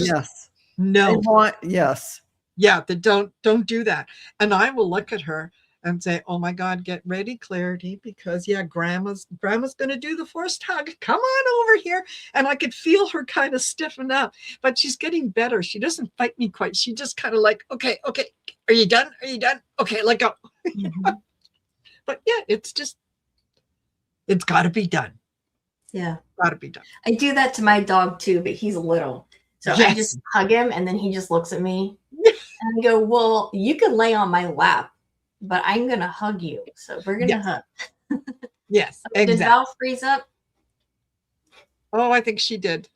C: they don't do that. And I will look at her and say, "Oh my God, get ready, Clarity, because grandma's going to do the forced hug. Come on over here." And I could feel her kind of stiffen up, but she's getting better. She doesn't fight me quite. She just kind of like, okay. Are you done? Okay, let go. But it's got to be done.
A: Yeah.
C: Got to be done.
A: I do that to my dog too, but he's little. So I just hug him, and then he just looks at me and I go, "Well, you can lay on my lap, but I'm going to hug you. So we're going to hug."
C: Yes, exactly.
A: Did Val freeze up?
C: Oh, I think she did.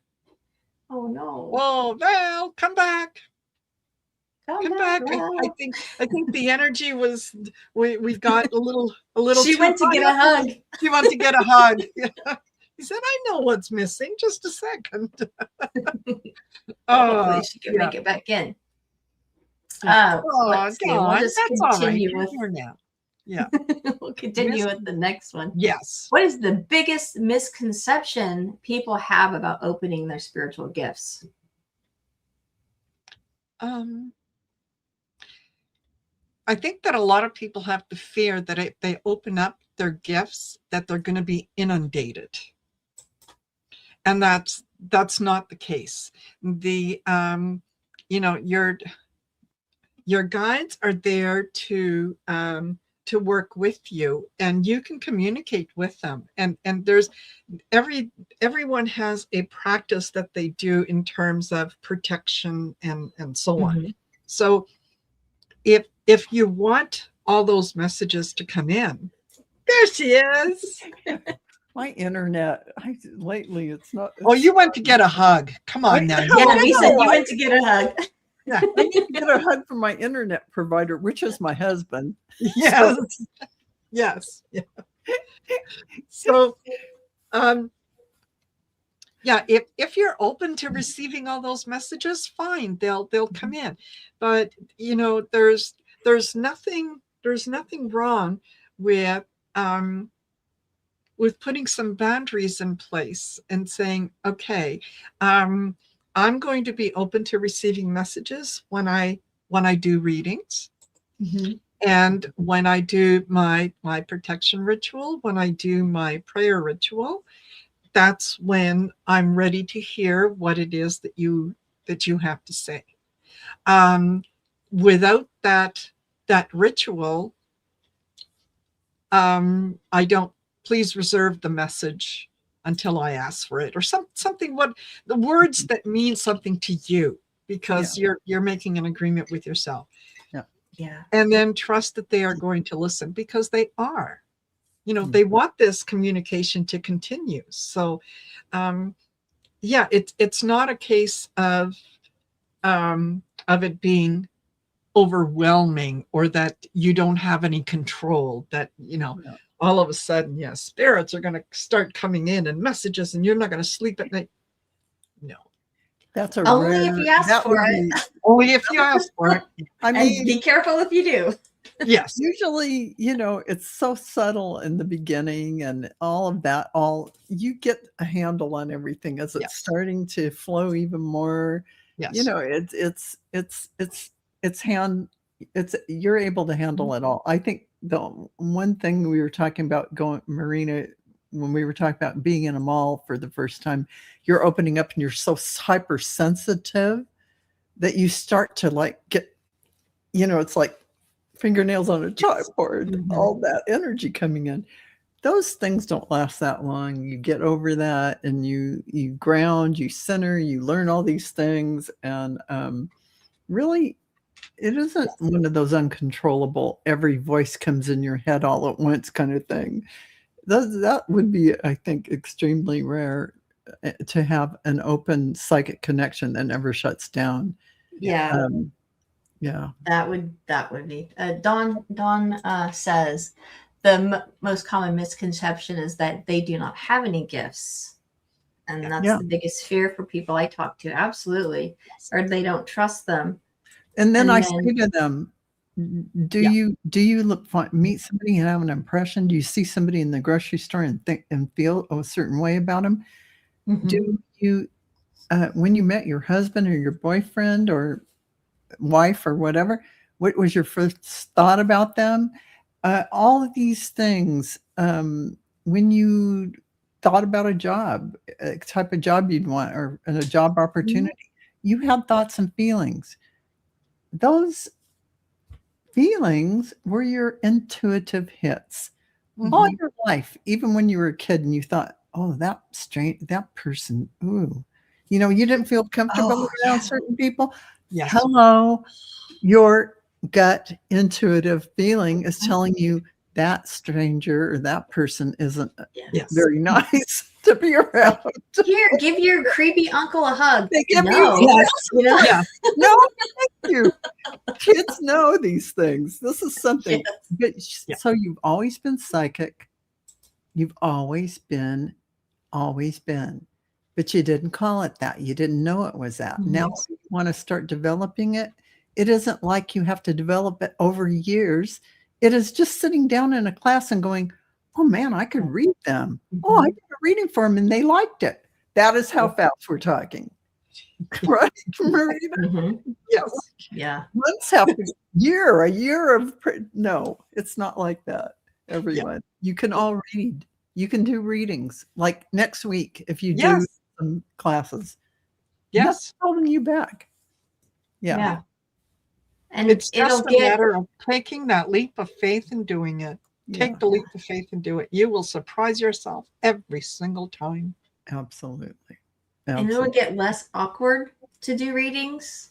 A: Oh, no.
C: Oh, Val, come back. Come back.
A: Val.
C: I think the energy was, we've got a little.
A: She went to get a hug.
C: She went to get a hug. Yeah. He said, "I know what's missing. Just a second."
A: Hopefully she can make it back in. Let's see. We'll just continue with
C: now. Yeah.
A: We'll continue with the next one.
C: Yes.
A: What is the biggest misconception people have about opening their spiritual gifts?
C: I think that a lot of people have the fear that if they open up their gifts, that they're going to be inundated. And that's not the case. The your guides are there to work with you, and you can communicate with them. And there's everyone has a practice that they do in terms of protection and so on. So if you want all those messages to come in, there she is.
B: My internet, lately it's not.
C: Oh, you went to get a hug. Come on now.
A: Yeah, we said you went to get a hug.
B: Yeah, I need to get a hug from my internet provider, which is my husband.
C: Yes. Yes. Yeah. So, if you're open to receiving all those messages, fine, they'll come in. But there's nothing wrong with putting some boundaries in place and saying, okay, I'm going to be open to receiving messages when I do readings, and when I do my protection ritual, when I do my prayer ritual. That's when I'm ready to hear what it is that you have to say. Without that that ritual, I don't, please reserve the message until I ask for it, or something, what the words that mean something to you, because you're making an agreement with yourself.
A: Yeah.
C: And then trust that they are going to listen, because they are, they want this communication to continue. So it's not a case of it being overwhelming, or that you don't have any control, that all of a sudden, spirits are going to start coming in and messages, and you're not going to sleep at night. No,
B: That's a
A: Only
B: rare,
A: if you ask
B: that
A: for
B: would
A: it.
B: be,
C: only if you ask for it.
B: I
A: And
B: mean,
A: be careful if you do.
C: Yes.
B: usually, it's so subtle in the beginning and all of that, you get a handle on everything as it's starting to flow even more.
C: Yes.
B: You're able to handle it all. I think the one thing we were talking about Marina, when we were talking about being in a mall for the first time, you're opening up and you're so hypersensitive that you start to like get, it's like fingernails on a chalkboard, all that energy coming in. Those things don't last that long. You get over that, and you ground, you center, you learn all these things. And really, it isn't one of those uncontrollable, every voice comes in your head all at once kind of thing. That would be, I think, extremely rare, to have an open psychic connection that never shuts down.
A: Yeah.
B: Yeah.
A: That would be. Dawn says the most common misconception is that they do not have any gifts. And that's the biggest fear for people I talk to. Absolutely. Or they don't trust them.
B: And then I say to them, do you meet somebody and have an impression? Do you see somebody in the grocery store and think and feel a certain way about them? Do you, when you met your husband or your boyfriend or wife or whatever, what was your first thought about them? All of these things, when you thought about a job, a type of job you'd want, or a job opportunity, you had thoughts and feelings. Those feelings were your intuitive hits all your life, even when you were a kid and you thought, oh, that person, ooh, you didn't feel comfortable around certain people.
C: Yes.
B: Hello, your gut intuitive feeling is telling you that stranger or that person isn't very nice to be around.
A: Here, give your creepy uncle a hug.
B: They give
A: No.
B: No, thank you. Kids know these things. This is something. So you've always been psychic. You've always been, but you didn't call it that. You didn't know it was that. Now you want to start developing it. It isn't like you have to develop it over years. It is just sitting down in a class and going, oh man, I could read them. Oh, I did a reading for them and they liked it. That is how fast we're talking. Right, Marina? Yes.
A: Yeah.
B: Months have a year of, no, it's not like that, everyone. You can all read. You can do readings. Like next week, if you do some classes. That's holding you back. Yeah.
A: And
C: it's just a matter of taking that leap of faith and doing it. Take the leap of faith and do it. You will surprise yourself every single time.
B: Absolutely.
A: And it'll get less awkward to do readings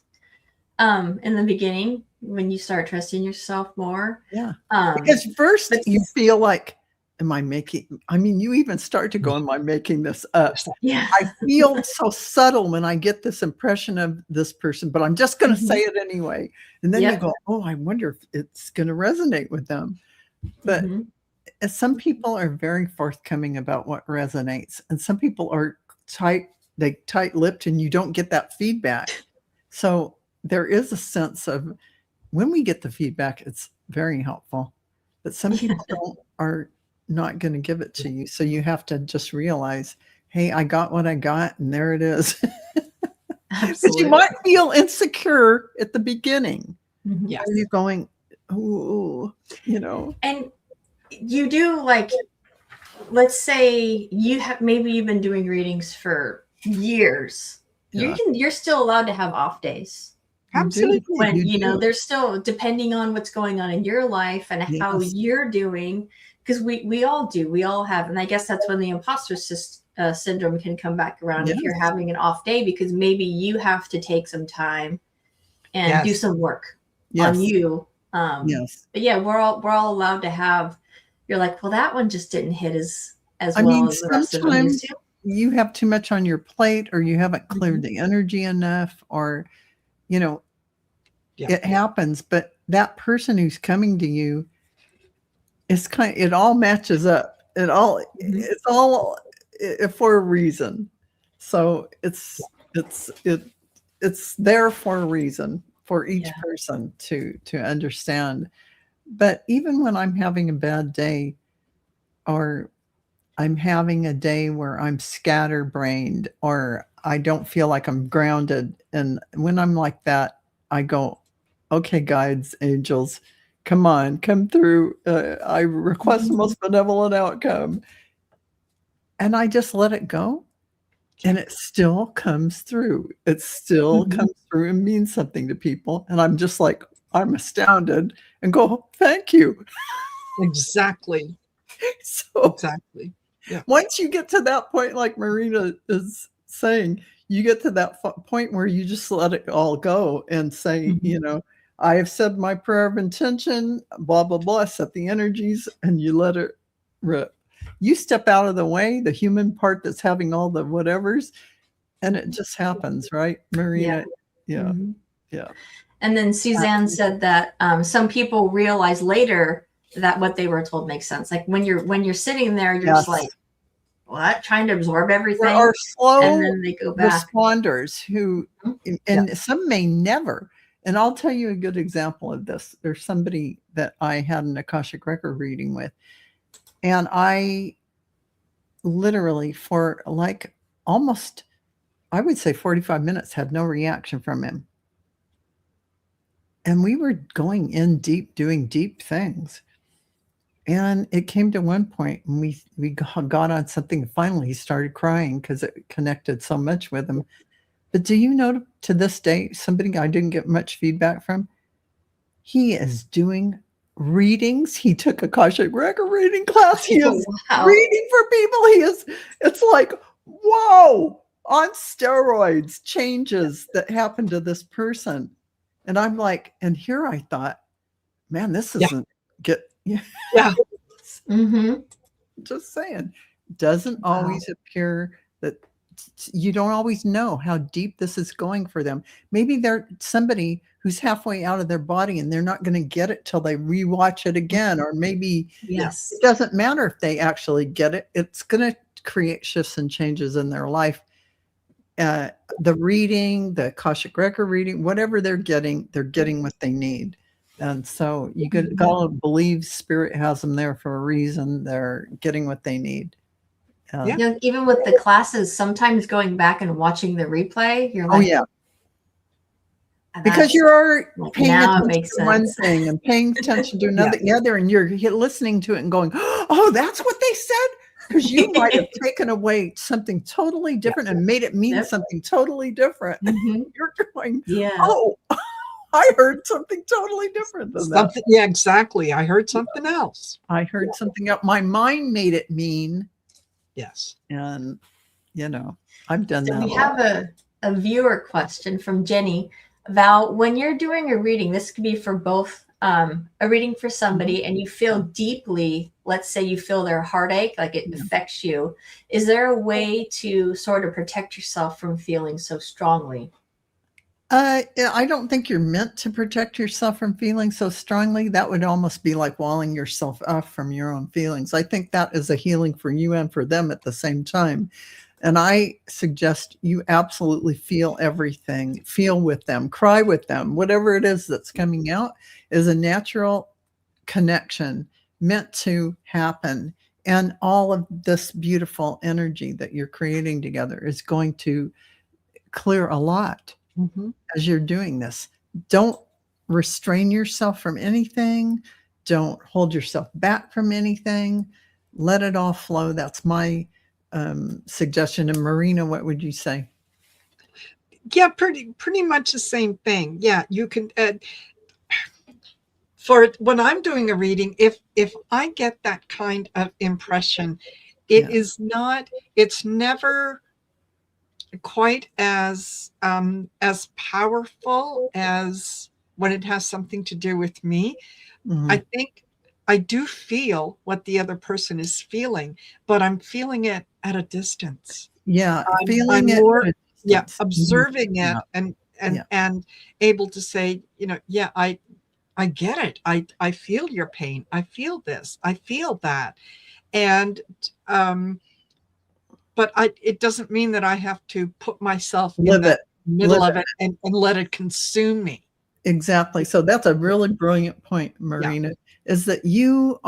A: in the beginning when you start trusting yourself more.
B: Yeah. Because first you feel like, you even start to go, am I making this up?
A: Yeah.
B: I feel so subtle when I get this impression of this person, but I'm just going to say it anyway. And then you go, oh, I wonder if it's going to resonate with them. But some people are very forthcoming about what resonates. And some people are tight-lipped and you don't get that feedback. So there is a sense of when we get the feedback, it's very helpful. But some people are not going to give it to you. So you have to just realize, hey, I got what I got and there it is. Because you might feel insecure at the beginning.
C: Yes.
B: You're going, ooh,
A: And you do, like, let's say you've been doing readings for years. You're still allowed to have off days.
C: Absolutely.
A: when
B: You do.
A: there's still, depending on what's going on in your life and how
B: Yes.
A: you're doing, because we all have, and I guess that's when the imposter syndrome can come back around, if you're
B: Yes.
A: having an off day, because maybe you have to take some time and do
C: Yes.
A: some work
B: Yes.
A: on you.
B: Yes.
A: But yeah, we're all allowed to have. You're like, well, that one just didn't hit as
B: I
A: well
B: mean,
A: as the rest of them used
B: sometimes
A: to.
B: you have too much on your plate, or you haven't cleared the energy enough, or,
C: Yeah.
B: it happens. But that person who's coming to you, it all matches up. It's all for a reason. So it's there for a reason for each person to understand. But even when I'm having a bad day, or I'm having a day where I'm scatterbrained, or I don't feel like I'm grounded, and when I'm like that, I go, okay, guides, angels, come on, come through. I request the most benevolent outcome. And I just let it go. And it still comes through. It still comes through and means something to people. And I'm just like, I'm astounded and go, thank you.
C: Exactly.
B: So
C: Exactly. Yeah.
B: once you get to that point, like Marina is saying, you get to that point where you just let it all go and say, I have said my prayer of intention, blah, blah, blah, set the energies, and you let it rip. You step out of the way, the human part that's having all the whatevers, and it just happens, right, Marina? Yeah. Yeah.
A: And then Suzanne said that some people realize later that what they were told makes sense. Like when you're sitting there, you're just like, what? Trying to absorb everything.
B: There are slow
A: and then they go back.
B: responders who, and some may never. And I'll tell you a good example of this. There's somebody that I had an Akashic record reading with, and I literally, for like almost, I would say 45 minutes, had no reaction from him. And we were going in deep, doing deep things. And it came to one point and we got on something. Finally, he started crying because it connected so much with him. But do you know, to this day, somebody I didn't get much feedback from, he is doing readings. He took a Akashic record reading class. He is reading for people. It's like, whoa, on steroids, changes that happened to this person. And I'm like, and here I thought, man, this isn't just saying, doesn't always appear that you don't always know how deep this is going for them. Maybe they're somebody who's halfway out of their body and they're not going to get it till they rewatch it again. Or maybe it doesn't matter if they actually get it. It's going to create shifts and changes in their life. The reading, the Akashic record reading, whatever they're getting what they need. And so you gotta believe Spirit has them there for a reason. They're getting what they need.
A: Even with the classes, sometimes going back and watching the replay, you're like,
B: because you're paying
A: now
B: attention to one thing and paying attention to another, and you're listening to it and going, oh, that's what they said. Because you might have taken away something totally different and made it mean something totally different. You're going, oh, I heard something totally different than that.
C: Yeah, exactly. I heard something else.
B: I heard something else. My mind made it mean.
C: Yes.
B: And, I've done that.
A: We have a viewer question from Jenny. Val, when you're doing a reading, this could be for both a reading for somebody and you feel deeply, let's say you feel their heartache, like it affects you. Is there a way to sort of protect yourself from feeling so strongly?
B: I don't think you're meant to protect yourself from feeling so strongly. That would almost be like walling yourself off from your own feelings. I think that is a healing for you and for them at the same time. And I suggest you absolutely feel everything, feel with them, cry with them. Whatever it is that's coming out is a natural connection meant to happen. And all of this beautiful energy that you're creating together is going to clear a lot. As you're doing this. Don't restrain yourself from anything. Don't hold yourself back from anything. Let it all flow. That's my suggestion. And Marina, what would you say?
C: Yeah, pretty much the same thing. Yeah, you can. For when I'm doing a reading, if I get that kind of impression, it is not. It's never quite as powerful as when it has something to do with me.
B: Mhm.
C: I think I do feel what the other person is feeling, but I'm feeling it at a distance.
B: Yeah,
C: I'm
B: feeling it
C: more,
B: at a
C: yeah,
B: distance.
C: observing
B: Yeah,
C: it and
B: yeah.
C: able to say, yeah, I get it. I feel your pain. I feel this. I feel that. And but it doesn't mean that I have to put myself in
B: Live
C: that
B: it.
C: middle
B: Live
C: of
B: it.
C: it and let it consume me.
B: Exactly. So that's a really brilliant point,
C: Yeah.
B: Marina, is that you're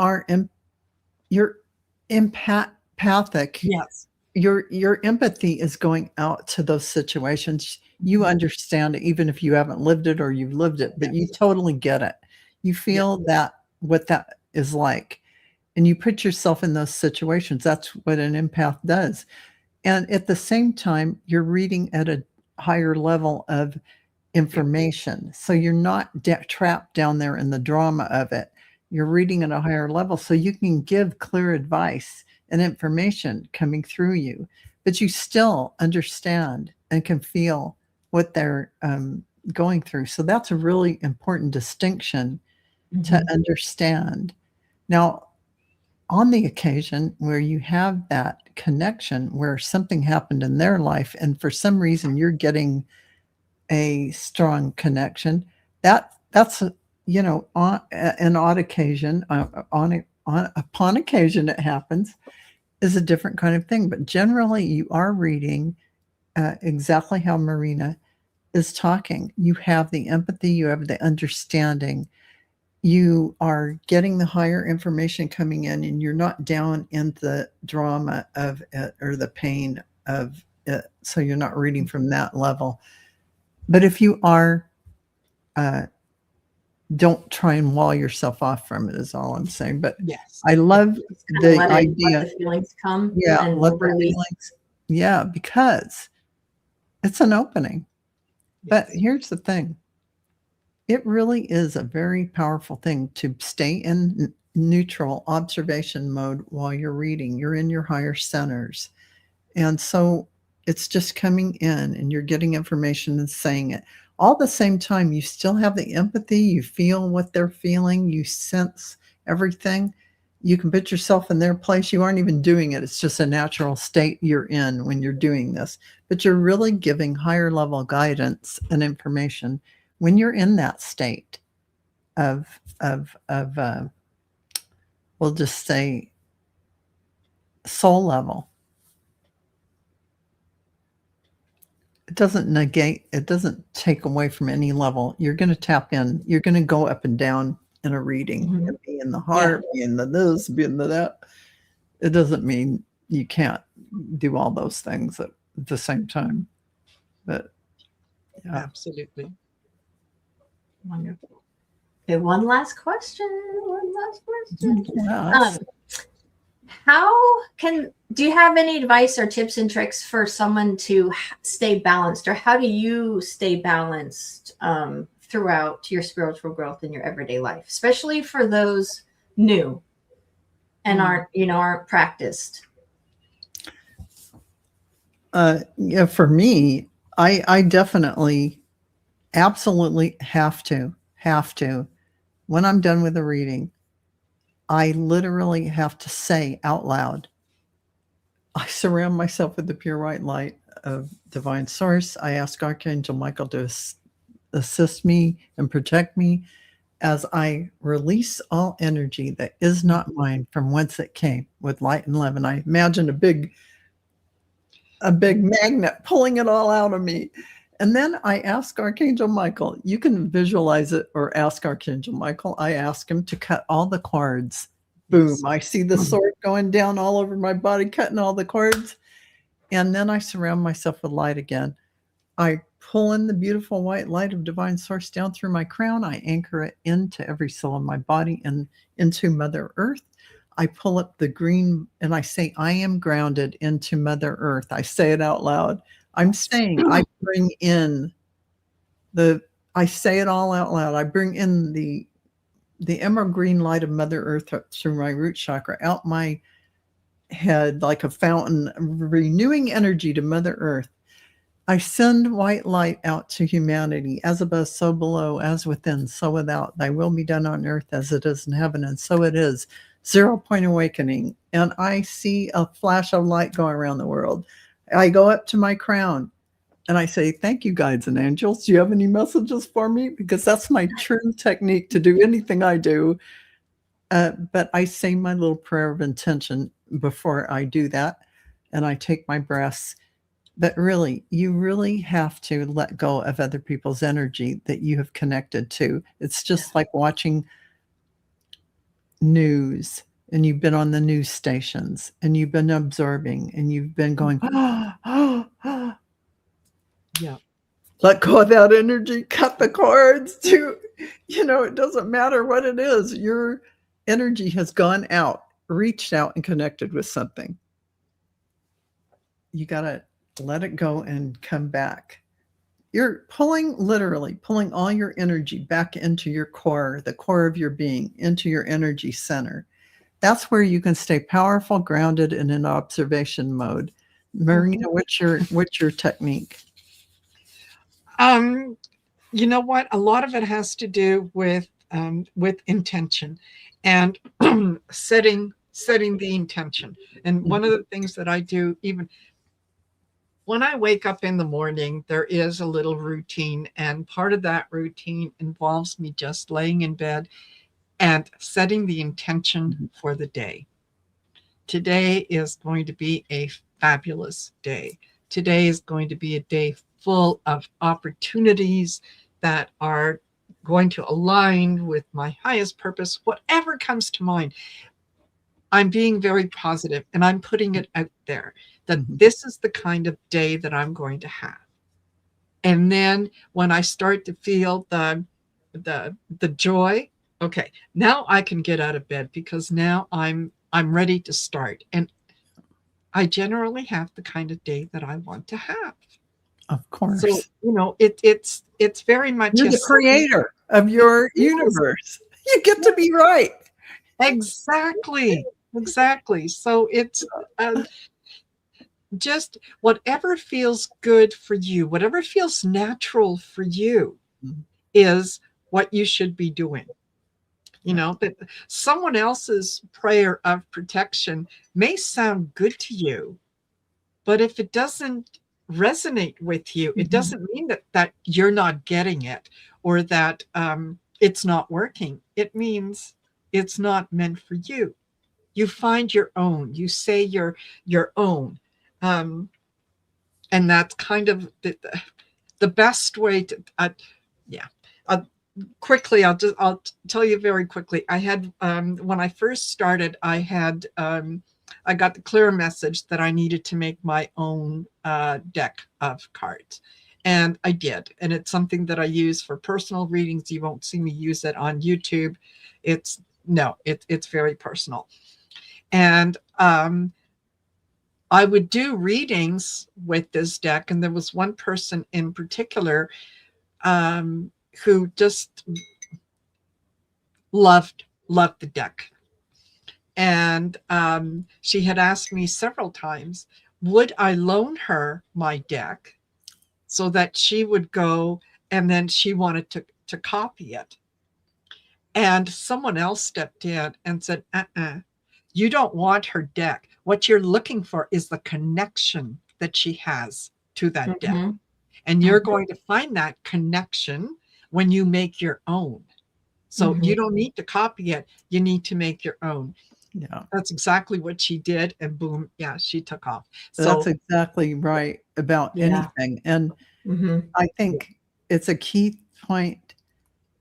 B: empathic.
C: Yes.
B: Your empathy is going out to those situations. You understand it, even if you haven't lived it or you've lived it, but you
C: Yes.
B: totally get it. You feel that what that is like, and you put yourself in those situations. That's what an empath does. And at the same time, you're reading at a higher level of information. So you're not trapped down there in the drama of it. You're reading at a higher level so you can give clear advice and information coming through you, but you still understand and can feel what they're going through. So that's a really important distinction to understand. Now, on the occasion where you have that connection where something happened in their life and for some reason you're getting a strong connection, that's on an odd occasion, upon occasion it happens, is a different kind of thing. But generally you are reading exactly how Marina is talking. You have the empathy, you have the understanding, you are getting the higher information coming in, and you're not down in the drama of it or the pain of it. So you're not reading from that level. But if you are, don't try and wall yourself off from it, is all I'm saying. But
C: Yes.
B: I love
A: Just kind of
B: the
A: let
B: idea.
A: the feelings come
B: Yeah,
A: and
B: let the
A: release.
B: feelings. Yeah, because it's an opening. But
C: Yes.
B: here's the thing. It really is a very powerful thing to stay in neutral observation mode while you're reading. You're in your higher centers. And so it's just coming in and you're getting information and saying it. All the same time, you still have the empathy. You feel what they're feeling. You sense everything. You can put yourself in their place. You aren't even doing it. It's just a natural state you're in when you're doing this. But you're really giving higher level guidance and information when you're in that state of we'll just say soul level. It doesn't negate, it doesn't take away from any level. You're going to tap in, you're going to go up and down in a reading, and be in the heart, be in the this, be in the that. It doesn't mean you can't do all those things at the same time. But yeah.
C: Absolutely.
A: Wonderful. Okay, one last question.
B: Yes.
A: Do you have any advice or tips and tricks for someone to stay balanced, or how do you stay balanced throughout your spiritual growth in your everyday life, especially for those new and aren't practiced?
B: Yeah, for me, I definitely absolutely have to, when I'm done with a reading, I literally have to say out loud, I surround myself with the pure white light of divine source. I ask Archangel Michael to assist me and protect me as I release all energy that is not mine from whence it came with light and love. And I imagine a big magnet pulling it all out of me. And then I ask Archangel Michael, you can visualize it or ask Archangel Michael. I ask him to cut all the cords. Boom.
C: Yes.
B: I see the sword going down all over my body, cutting all the cords. And then I surround myself with light again. I pull in the beautiful white light of divine source down through my crown. I anchor it into every cell in my body and into Mother Earth. I pull up the green and I say, I am grounded into Mother Earth. I say it out loud. I'm saying I bring in I say it all out loud. I bring in the emerald green light of Mother Earth through my root chakra out my head like a fountain, renewing energy to Mother Earth. I send white light out to humanity, as above, so below, as within, so without. Thy will be done on earth as it is in heaven, and so it is. 0 point awakening. And I see a flash of light going around the world. I go up to my crown and I say, thank you, guides and angels. Do you have any messages for me? Because that's my true technique to do anything I do. But I say my little prayer of intention before I do that. And I take my breaths. But really, you really have to let go of other people's energy that you have connected to. It's just like watching news, and you've been on the news stations, and you've been absorbing, and you've been going,
C: Yeah.
B: Let go of that energy, cut the cords to, it doesn't matter what it is. Your energy has gone out, reached out, and connected with something. You got to let it go and come back. You're literally pulling all your energy back into your core, the core of your being, into your energy center. That's where you can stay powerful, grounded, and in observation mode. Marina, what's your technique?
C: You know what? A lot of it has to do with intention and setting the intention. And one of the things that I do, even when I wake up in the morning, there is a little routine, and part of that routine involves me just laying in bed and setting the intention for the day. Today is going to be a fabulous day. Today is going to be a day full of opportunities that are going to align with my highest purpose, whatever comes to mind. I'm being very positive, and I'm putting it out there that this is the kind of day that I'm going to have. And then when I start to feel the joy, okay, now I can get out of bed because now I'm ready to start. And I generally have the kind of day that I want to have.
B: Of course.
C: So, it's very much
B: you're the creator of your universe. You get to be right.
C: Exactly. So it's just whatever feels good for you, whatever feels natural for you is what you should be doing. That someone else's prayer of protection may sound good to you, but if it doesn't resonate with you, it doesn't mean that you're not getting it or that it's not working. It means it's not meant for you. You find your own. You say your own. And that's kind of the best way to, quickly, I'll tell you very quickly. I had, when I first started, I got the clear message that I needed to make my own deck of cards. And I did. And it's something that I use for personal readings. You won't see me use it on YouTube. It's very personal. And I would do readings with this deck. And there was one person in particular who just loved the deck. And she had asked me several times, would I loan her my deck so that she would go, and then she wanted to copy it. And someone else stepped in and said, you don't want her deck. What you're looking for is the connection that she has to that deck. And you're going to find that connection when you make your own. So you don't need to copy it. You need to make your own.
B: Yeah.
C: That's exactly what she did. And boom, yeah, she took off. So
B: that's exactly right about anything. And I think it's a key point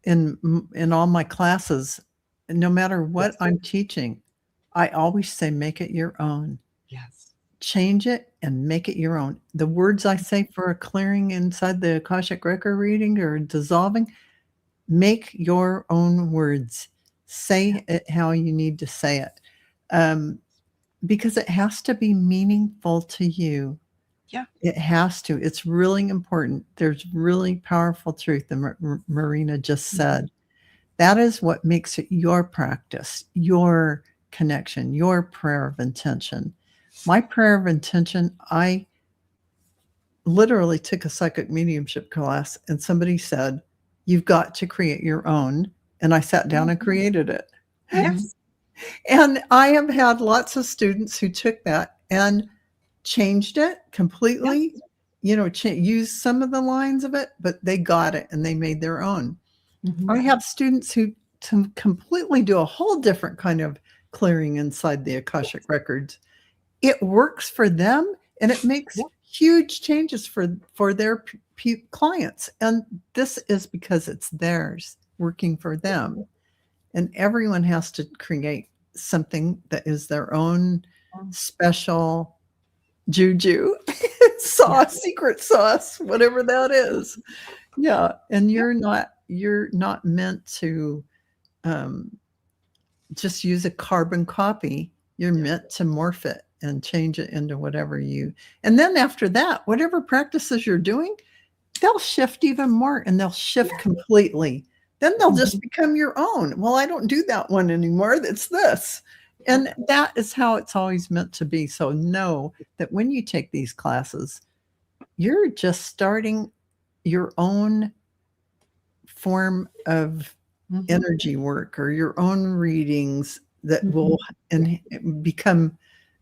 B: in all my classes. No matter what I'm teaching, I always say, make it your own.
C: Yes.
B: Change it and make it your own. The words I say for a clearing inside the Akashic record reading or dissolving, make your own words. Say it how you need to say it. Because it has to be meaningful to you.
C: Yeah.
B: It has to. It's really important. There's really powerful truth that Marina just said. That is what makes it your practice, your connection, your prayer of intention. My prayer of intention, I literally took a psychic mediumship class and somebody said, you've got to create your own. And I sat down and created it.
C: Yes.
B: And I have had lots of students who took that and changed it completely, used some of the lines of it, but they got it and they made their own. I have students who completely do a whole different kind of clearing inside the Akashic records. It works for them and it makes huge changes for their clients. And this is because it's theirs working for them. And everyone has to create something that is their own special juju sauce, secret sauce, whatever that is. Yeah. And you're not meant to just use a carbon copy. You're meant to morph it and change it into whatever and then after that, whatever practices you're doing, they'll shift even more and they'll shift completely. Then they'll just become your own. Well, I don't do that one anymore. It's this. And that is how it's always meant to be. So know that when you take these classes, you're just starting your own form of energy work or your own readings that will become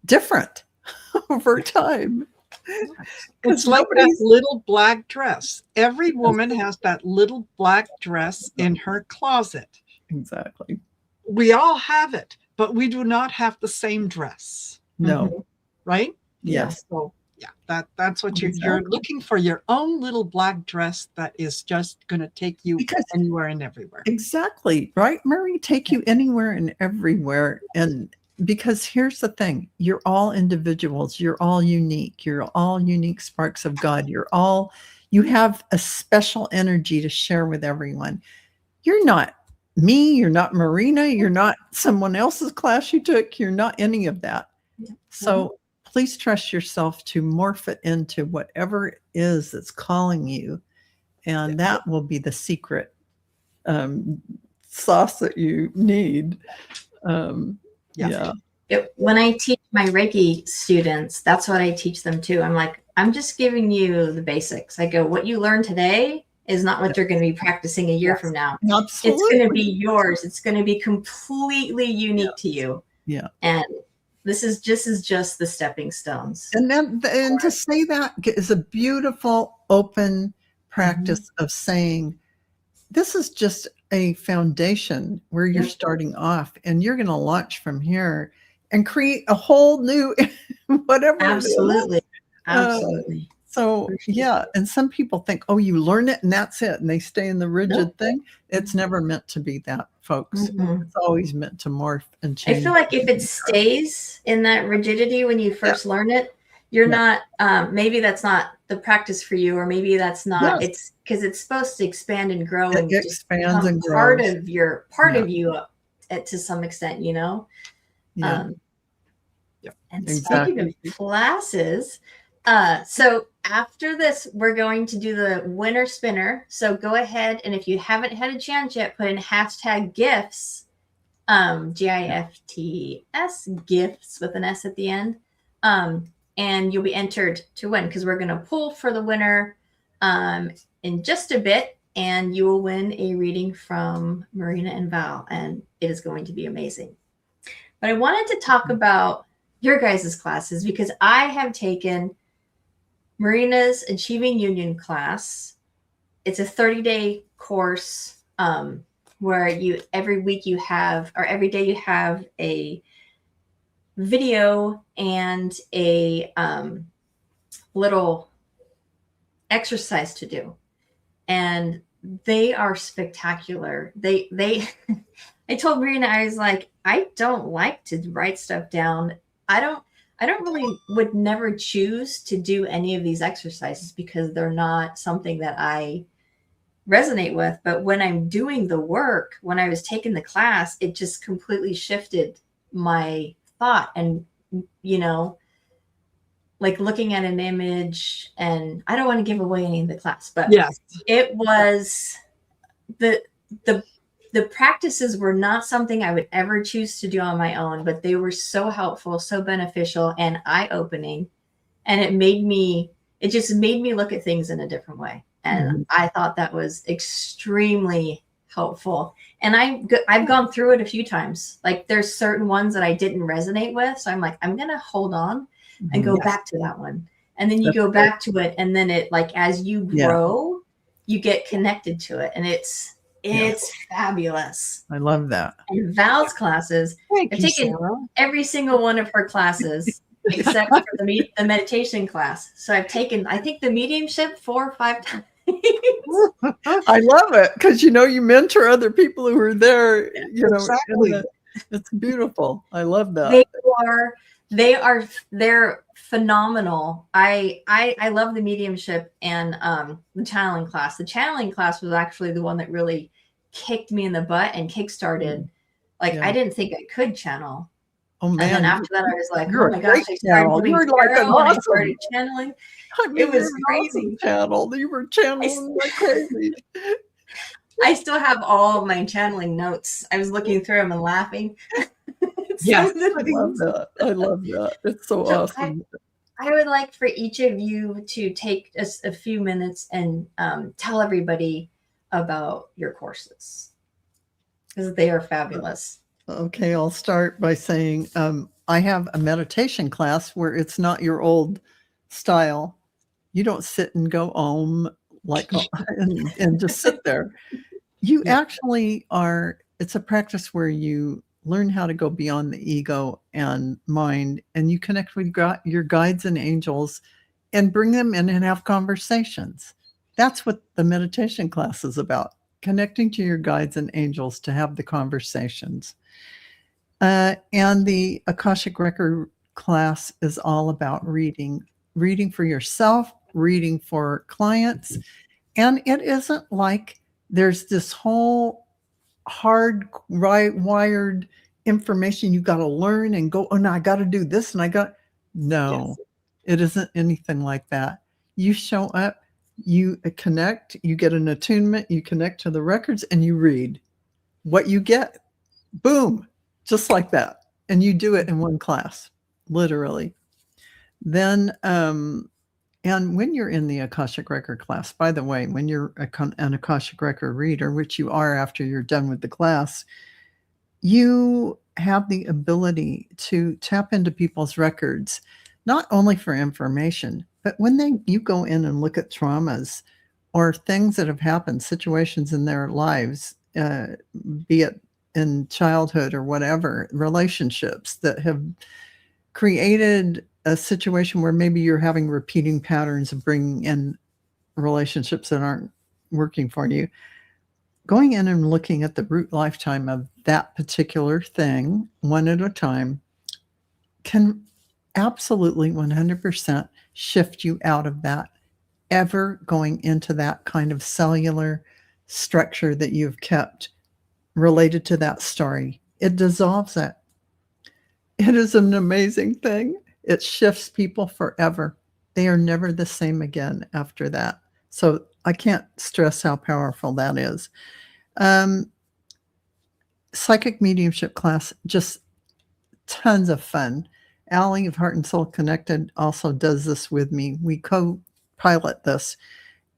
B: different over time.
C: It's like that little black dress. Every woman has that little black dress in her closet.
B: Exactly.
C: We all have it, but we do not have the same dress.
B: No.
C: Right?
B: Yes.
C: So that's what you're looking for, your own little black dress that is just going to take you anywhere and everywhere.
B: Exactly. Right, Marie? Take you anywhere and everywhere. And because here's the thing, you're all individuals. You're all unique. You're all unique sparks of God. You have a special energy to share with everyone. You're not me. You're not Marina. You're not someone else's class you took. You're not any of that. So please trust yourself to morph it into whatever it is that's calling you. And that will be the secret sauce that you need.
A: When I teach my Reiki students, that's what I teach them too. I'm like, I'm just giving you the basics. I go, what you learn today is not what you're going to be practicing a year from now.
B: Absolutely.
A: It's going to be yours. It's going to be completely unique to you.
B: Yeah.
A: And this is just the stepping stones.
B: And to say that is a beautiful open practice of saying, this is just a foundation where you're starting off and you're going to launch from here and create a whole new whatever.
A: Absolutely. Absolutely.
B: So and some people think, oh, you learn it and that's it. And they stay in the rigid thing. It's never meant to be that, folks. It's always meant to morph and change.
A: I feel like if it stays in that rigidity when you first learn it, you're not, maybe that's not the practice for you, or maybe that's not, it's because it's supposed to expand and grow and
B: expands and grows.
A: Part of you to some extent, And speaking of classes, so after this, we're going to do the winner spinner. So go ahead, and if you haven't had a chance yet, put in hashtag gifts, GIFTS, gifts with an S at the end. And you'll be entered to win, because we're going to pull for the winner in just a bit, and you will win a reading from Marina and Val, and it is going to be amazing. But I wanted to talk about your guys' classes, because I have taken Marina's Achieving Union class. It's a 30-day course where every day you have a video and a little exercise to do, and they are spectacular. They I told Marina, I was like, I don't like to write stuff down. I don't really would never choose to do any of these exercises because they're not something that I resonate with. But when I'm doing the work, when I was taking the class, it just completely shifted my thought. And, like looking at an image, and I don't want to give away any of the class, but
C: Yes.
A: it was the practices were not something I would ever choose to do on my own, but they were so helpful, so beneficial, and eye-opening. And it just made me look at things in a different way. And I thought that was extremely helpful. And I've gone through it a few times. Like there's certain ones that I didn't resonate with. So I'm like, I'm going to hold on and go back to that one. And then you go back to it. And then it, like, as you grow, you get connected to it. And it's fabulous.
B: I love that.
A: And Val's classes, I've taken every single one of her classes except for the meditation class. So I've taken, I think, the mediumship 4 or 5 times.
B: I love it because you mentor other people who are there. Exactly. It's beautiful. I love that.
A: They're phenomenal. I love the mediumship and the channeling class. The channeling class was actually the one that really kicked me in the butt and kickstarted. I didn't think I could channel. Oh man! And then after that, I was like, "Oh my gosh!" I started doing tarot and I started channeling. It was crazy.
B: Channel. You were channeling like crazy.
A: I still have all of my channeling notes. I was looking through them and laughing.
B: Yes, I love that. I love that. It's so awesome.
A: I would like for each of you to take a few minutes and tell everybody about your courses because they are fabulous.
B: Okay, I'll start by saying I have a meditation class where it's not your old style. You don't sit and go and just sit there. You actually it's a practice where you learn how to go beyond the ego and mind, and you connect with your guides and angels and bring them in and have conversations. That's what the meditation class is about, connecting to your guides and angels to have the conversations. And the Akashic Record class is all about reading for yourself, reading for clients. And it isn't like there's this whole wired information you got to learn and go, oh, no, I got to do this. And no, It isn't anything like that. You show up, you connect, you get an attunement, you connect to the records and you read what you get. Boom. Just like that. And you do it in one class, literally. Then, and when you're in the Akashic Record class, by the way, when you're an Akashic Record reader, which you are after you're done with the class, you have the ability to tap into people's records, not only for information, but when you go in and look at traumas or things that have happened, situations in their lives, be it in childhood or whatever, relationships that have created a situation where maybe you're having repeating patterns of bringing in relationships that aren't working for you. Going in and looking at the root lifetime of that particular thing, one at a time, can absolutely 100% shift you out of that, ever going into that kind of cellular structure that you've kept related to that story. It dissolves it. It is an amazing thing. It shifts people forever. They are never the same again after that. So I can't stress how powerful that is. Psychic mediumship class, just tons of fun. Allie of Heart and Soul Connected also does this with me. We co-pilot this,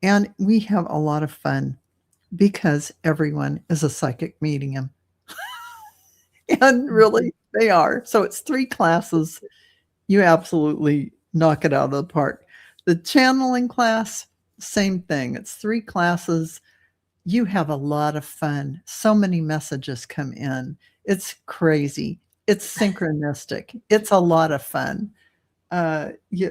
B: and we have a lot of fun because everyone is a psychic medium. And really, they are. So it's 3 classes. You absolutely knock it out of the park. The channeling class, same thing. It's 3 classes. You have a lot of fun. So many messages come in. It's crazy. It's synchronistic. It's a lot of fun.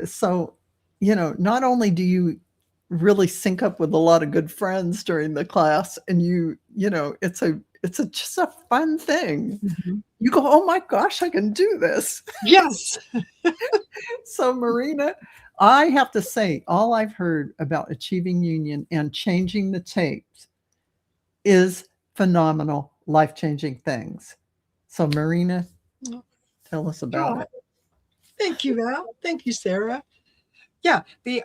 B: So, not only do you really sync up with a lot of good friends during the class, and it's just a fun thing. Mm-hmm. You go, oh my gosh, I can do this.
C: Yes.
B: So Marina, I have to say, all I've heard about achieving union and changing the tapes is phenomenal, life-changing things. So Marina, tell us about it.
C: Thank you, Val. Thank you, Sara. Yeah, the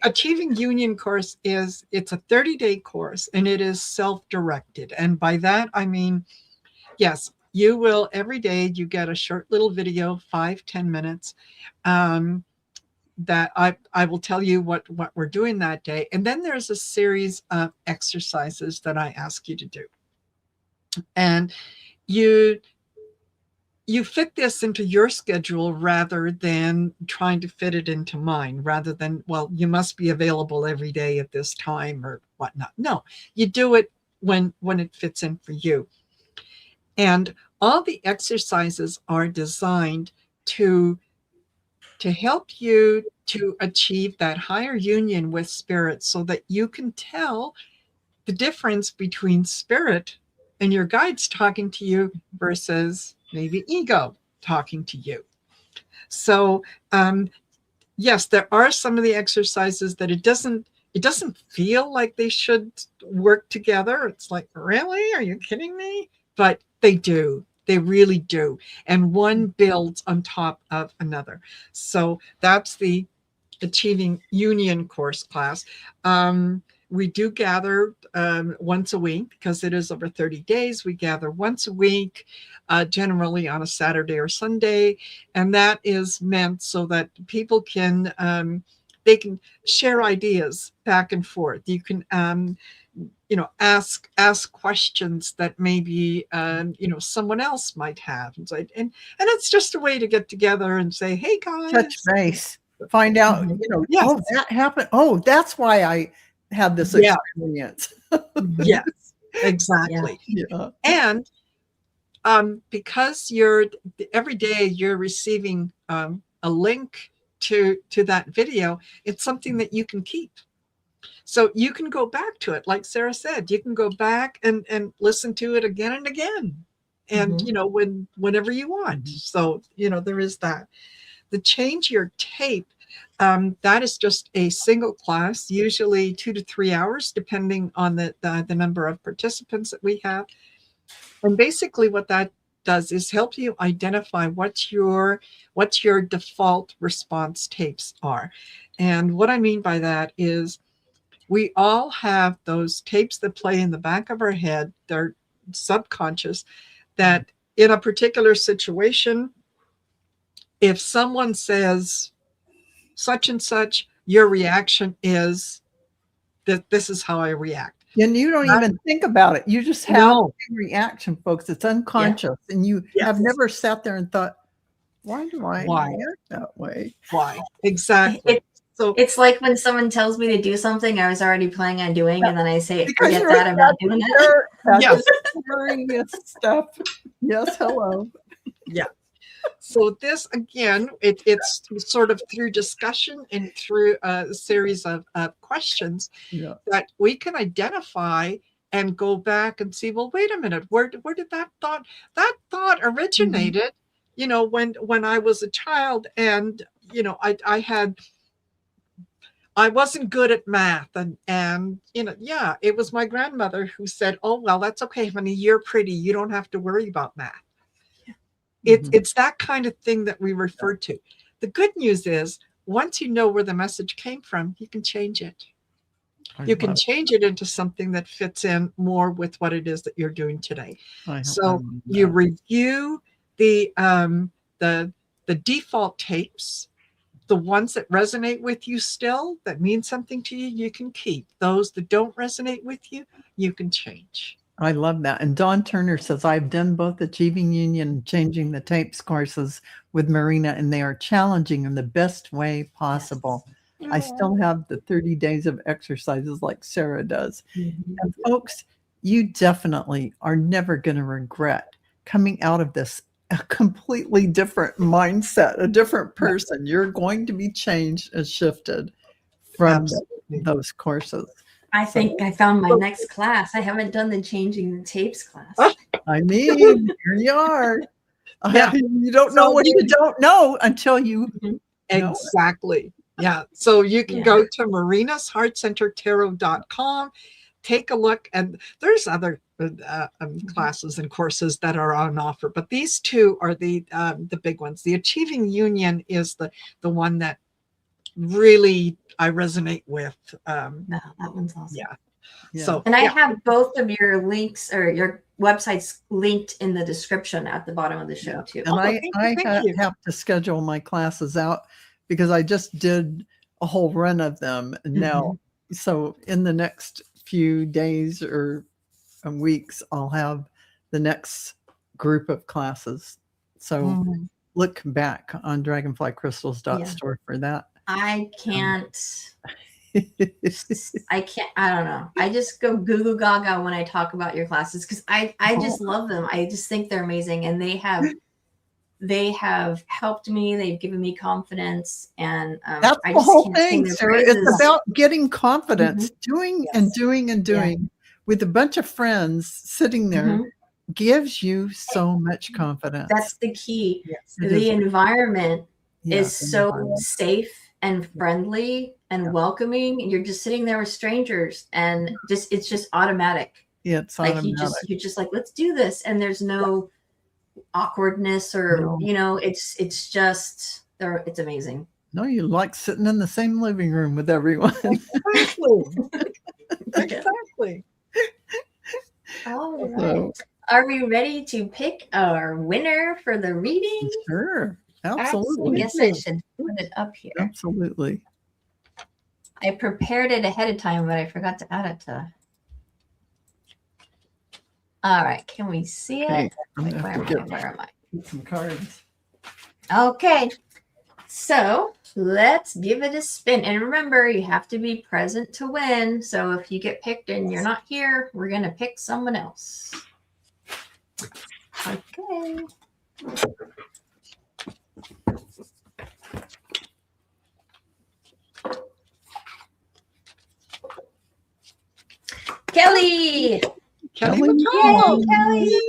C: Achieving Union course it's a 30-day course, and it is self-directed. And by that I mean, yes, you will every day you get a short little video, 5-10 minutes, that I will tell you what we're doing that day. And then there's a series of exercises that I ask you to do. And you fit this into your schedule rather than trying to fit it into mine, rather than, well, you must be available every day at this time or whatnot. No, you do it when it fits in for you. And all the exercises are designed to help you to achieve that higher union with spirit, so that you can tell the difference between spirit and your guides talking to you versus maybe ego talking to you. So yes, there are some of the exercises that it doesn't feel like they should work together. It's like, really? Are you kidding me? But they do. They really do. And one builds on top of another. So that's the Achieving Union course class. We do gather once a week because it is over 30 days. We gather once a week, generally on a Saturday or Sunday. And that is meant so that people can, they can share ideas back and forth. You can, ask questions that maybe, someone else might have. And it's just a way to get together and say, hey guys.
B: Touch base. Find out,
C: Yes.
B: Oh, that happened. Oh, that's why I had this experience.
C: Yes, exactly.
B: Yeah.
C: And because every day you're receiving a link to that video, it's something that you can keep. So you can go back to it. Like Sara said, you can go back and listen to it again and again. And, whenever you want. So, there is that. The Change Your Tape, that is just a single class, usually 2 to 3 hours, depending on the number of participants that we have. And basically what that does is help you identify what your default response tapes are. And what I mean by that is we all have those tapes that play in the back of our head. They're subconscious, that in a particular situation, if someone says such and such, your reaction is that this is how I react.
B: And you don't even think about it. You just have a reaction, folks. It's unconscious. Yeah. And you have never sat there and thought, why do I react that way?
C: Why? Exactly.
A: So it's like when someone tells me to do something I was already planning on doing, and then I say, forget that, I'm not doing it.
B: Yes. Curious stuff. Yes, hello.
C: Yeah. So this, again, it's sort of through discussion and through a series of questions that we can identify and go back and see, well, wait a minute, where did that thought originated, when I was a child, and, I wasn't good at math, and it was my grandmother who said, oh, well, that's okay, honey, you're pretty, you don't have to worry about math. It's that kind of thing that we refer to. The good news is, once you know where the message came from, you can change it. You can change it into something that fits in more with what it is that you're doing today. So you review the default tapes, the ones that resonate with you still, that mean something to you, you can keep. Those that don't resonate with you, you can change.
B: I love that. And Dawn Turner says, I've done both Achieving Union and Changing the Tapes courses with Marina, and they are challenging in the best way possible. Yes. I still have the 30 days of exercises like Sara does. Mm-hmm. And folks, you definitely are never going to regret coming out of this a completely different mindset, a different person. You're going to be changed and shifted from those courses.
A: I think I found my next class. I haven't done the Changing the Tapes class.
B: I mean, here you are. Yeah. You don't know what you don't know until you know.
C: Exactly. Yeah. So you can go to marinasheartcentertarot.com, take a look, and there's other classes and courses that are on offer, but these two are the big ones. The Achieving Union is the one that really I resonate with.
A: No, that one's awesome.
C: Yeah.
B: Yeah.
C: So,
A: And I have both of your links or your websites linked in the description at the bottom of the show too.
B: And I
C: thank you.
B: have to schedule my classes out because I just did a whole run of them now. So in the next few days or weeks, I'll have the next group of classes. So look back on dragonflycrystals.store for that.
A: I can't. I don't know. I just go goo goo gaga when I talk about your classes because I just love them. I just think they're amazing, and they have helped me. They've given me confidence, and
B: that's
A: I
B: the
A: just
B: whole
A: can't
B: thing,
A: sing
B: Sarah.
A: their
B: It's about getting confidence, doing
A: Yes.
B: and doing and doing with a bunch of friends sitting there. Gives you so much confidence.
A: That's the key.
C: Yes.
A: The environment
B: Yeah,
A: is so safe and friendly and welcoming, and you're just sitting there with strangers, and it's just automatic.
B: Yeah, it's
A: like
B: automatic.
A: you're just like, let's do this, and there's no awkwardness or it's just it's amazing.
B: No, you like sitting in the same living room with everyone.
C: Exactly.
A: All right. Are we ready to pick our winner for the reading?
B: Sure. Absolutely.
A: I guess I should put it up here.
B: Absolutely.
A: I prepared it ahead of time, but I forgot to add it to. All right. Can we see it? Wait, where am I?
B: Get some cards.
A: Okay. So let's give it a spin. And remember, you have to be present to win. So if you get picked and you're not here, we're going to pick someone else. Okay. Kelly.
C: Kelly.
A: Yay, Kelly.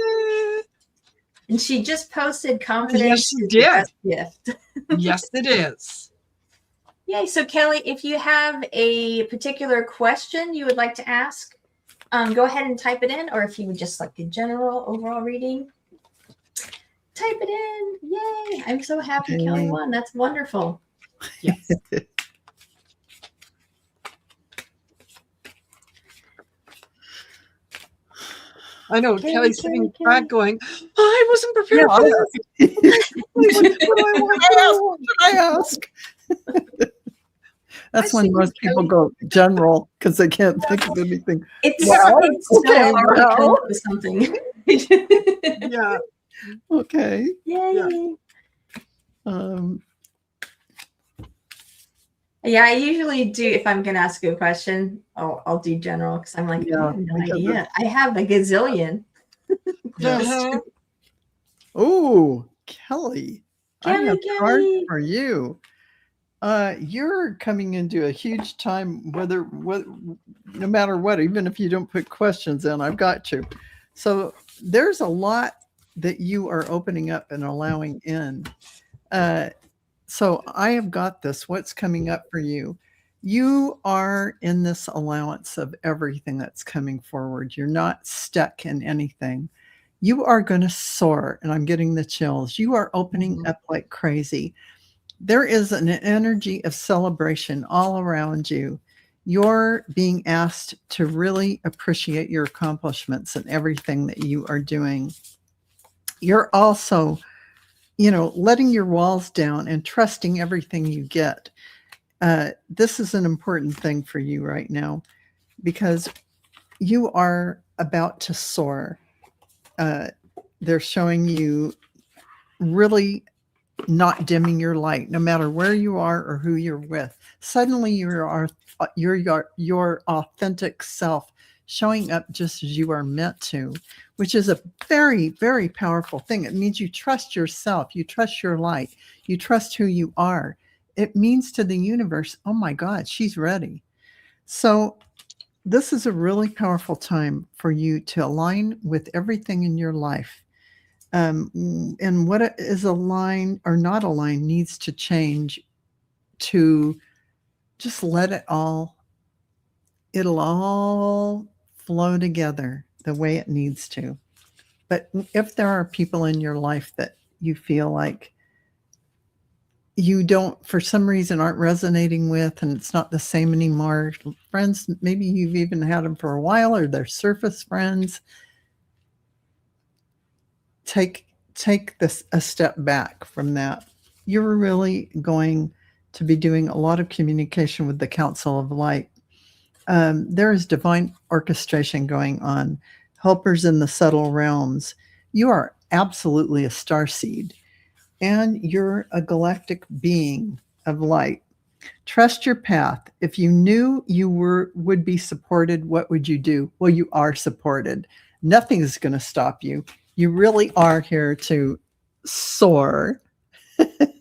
A: And she just posted confidence is the best gift.
C: Yes, it is.
A: Yay. So Kelly, if you have a particular question you would like to ask, go ahead and type it in, or if you would just like a general overall reading, type it in. Yay. I'm so happy Kelly won. That's wonderful.
C: Yes. I know Kelly's sitting back going, I wasn't prepared for this.
B: What did I ask? That's when most people go general because they can't think of anything.
A: It's so hard to come up with something.
C: Yeah.
B: Okay.
A: Yay. Yeah, I usually do. If I'm going to ask you a question, I'll do general because I'm like, I have no idea. I have a gazillion.
B: Oh, Kelly. I have a card for you. You're coming into a huge time, no matter what, even if you don't put questions in, I've got you. So there's a lot that you are opening up and allowing in. So I have got this. What's coming up for you? You are in this allowance of everything that's coming forward. You're not stuck in anything. You are going to soar, and I'm getting the chills. You are opening up like crazy. There is an energy of celebration all around you. You're being asked to really appreciate your accomplishments and everything that you are doing. You're also, letting your walls down and trusting everything you get. This is an important thing for you right now because you are about to soar. They're showing you really not dimming your light, no matter where you are or who you're with. Suddenly your authentic self showing up just as you are meant to, which is a very, very powerful thing. It means you trust yourself, you trust your light, you trust who you are. It means to the universe, oh my God, she's ready. So this is a really powerful time for you to align with everything in your life. And what is aligned or not aligned needs to change to just let it'll all flow together the way it needs to. But if there are people in your life that you feel like you don't, for some reason, aren't resonating with, and it's not the same anymore. Friends, maybe you've even had them for a while, or they're surface friends. Take this a step back from that. You're really going to be doing a lot of communication with the Council of Light. There is divine orchestration going on, helpers in the subtle realms. You are absolutely a starseed, and you're a galactic being of light. Trust your path. If you knew you would be supported, what would you do? Well, you are supported. Nothing is going to stop you. You really are here to soar.
A: I